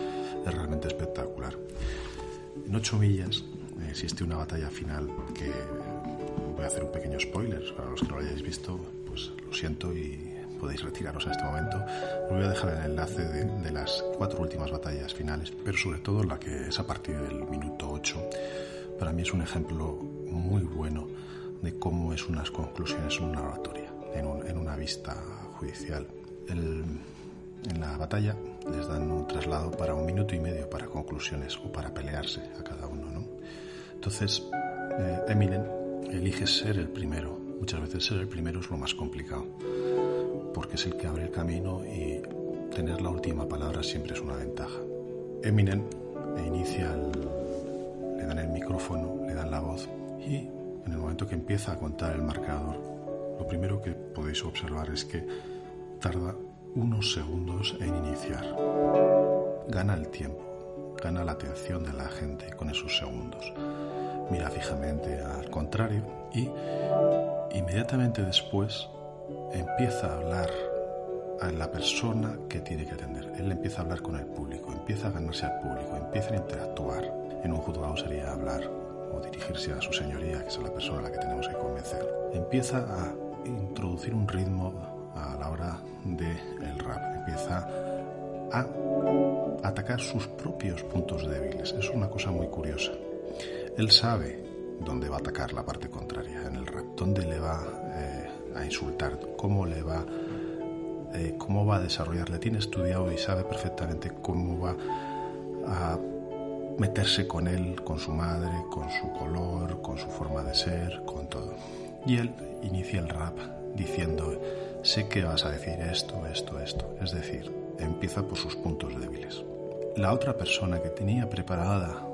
Es realmente espectacular. En 8 millas existe una batalla final que voy a hacer un pequeño spoiler. Para los que no lo hayáis visto, pues lo siento y podéis retiraros a este momento. Os voy a dejar el enlace de las 4 últimas batallas finales, pero sobre todo la que es a partir del minuto 8. Para mí es un ejemplo muy bueno de cómo es unas conclusiones en una oratoria, en una vista judicial. En la batalla les dan un traslado para 1 minuto y medio para conclusiones o para pelearse a cada uno, ¿no? Entonces, Eminem elige ser el primero. Muchas veces ser el primero es lo más complicado, porque es el que abre el camino y tener la última palabra siempre es una ventaja. Eminem le dan el micrófono, le dan la voz y en el momento que empieza a contar el marcador, lo primero que podéis observar es que tarda unos segundos en iniciar. Gana el tiempo, gana la atención de la gente con esos segundos. Mira fijamente al contrario y inmediatamente después empieza a hablar a la persona que tiene que atender. Él empieza a hablar con el público, empieza a ganarse al público, empieza a interactuar. En un juzgado sería hablar o dirigirse a su señoría, que es la persona a la que tenemos que convencer. Empieza a introducir un ritmo a la hora del rap. Empieza a atacar sus propios puntos débiles. Es una cosa muy curiosa. Él sabe dónde va a atacar la parte contraria en el rap, dónde le va a insultar, cómo va a desarrollarle. Tiene estudiado y sabe perfectamente cómo va a meterse con él, con su madre, con su color, con su forma de ser, con todo. Y él inicia el rap diciendo: sé que vas a decir esto. Es decir, empieza por sus puntos débiles. La otra persona que tenía preparada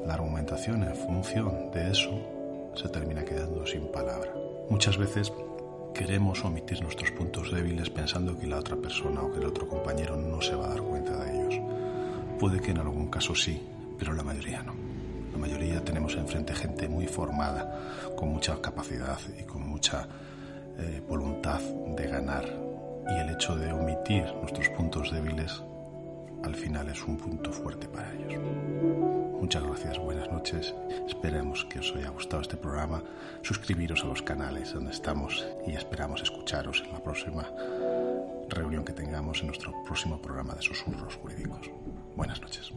la argumentación en función de eso se termina quedando sin palabra. Muchas veces queremos omitir nuestros puntos débiles pensando que la otra persona o que el otro compañero no se va a dar cuenta de ellos. Puede que en algún caso sí, pero la mayoría no. La mayoría tenemos enfrente gente muy formada, con mucha capacidad y con mucha voluntad de ganar. Y el hecho de omitir nuestros puntos débiles al final es un punto fuerte para ellos. Muchas gracias, buenas noches. Esperemos que os haya gustado este programa. Suscribiros a los canales donde estamos y esperamos escucharos en la próxima reunión que tengamos en nuestro próximo programa de Susurros Jurídicos. Buenas noches.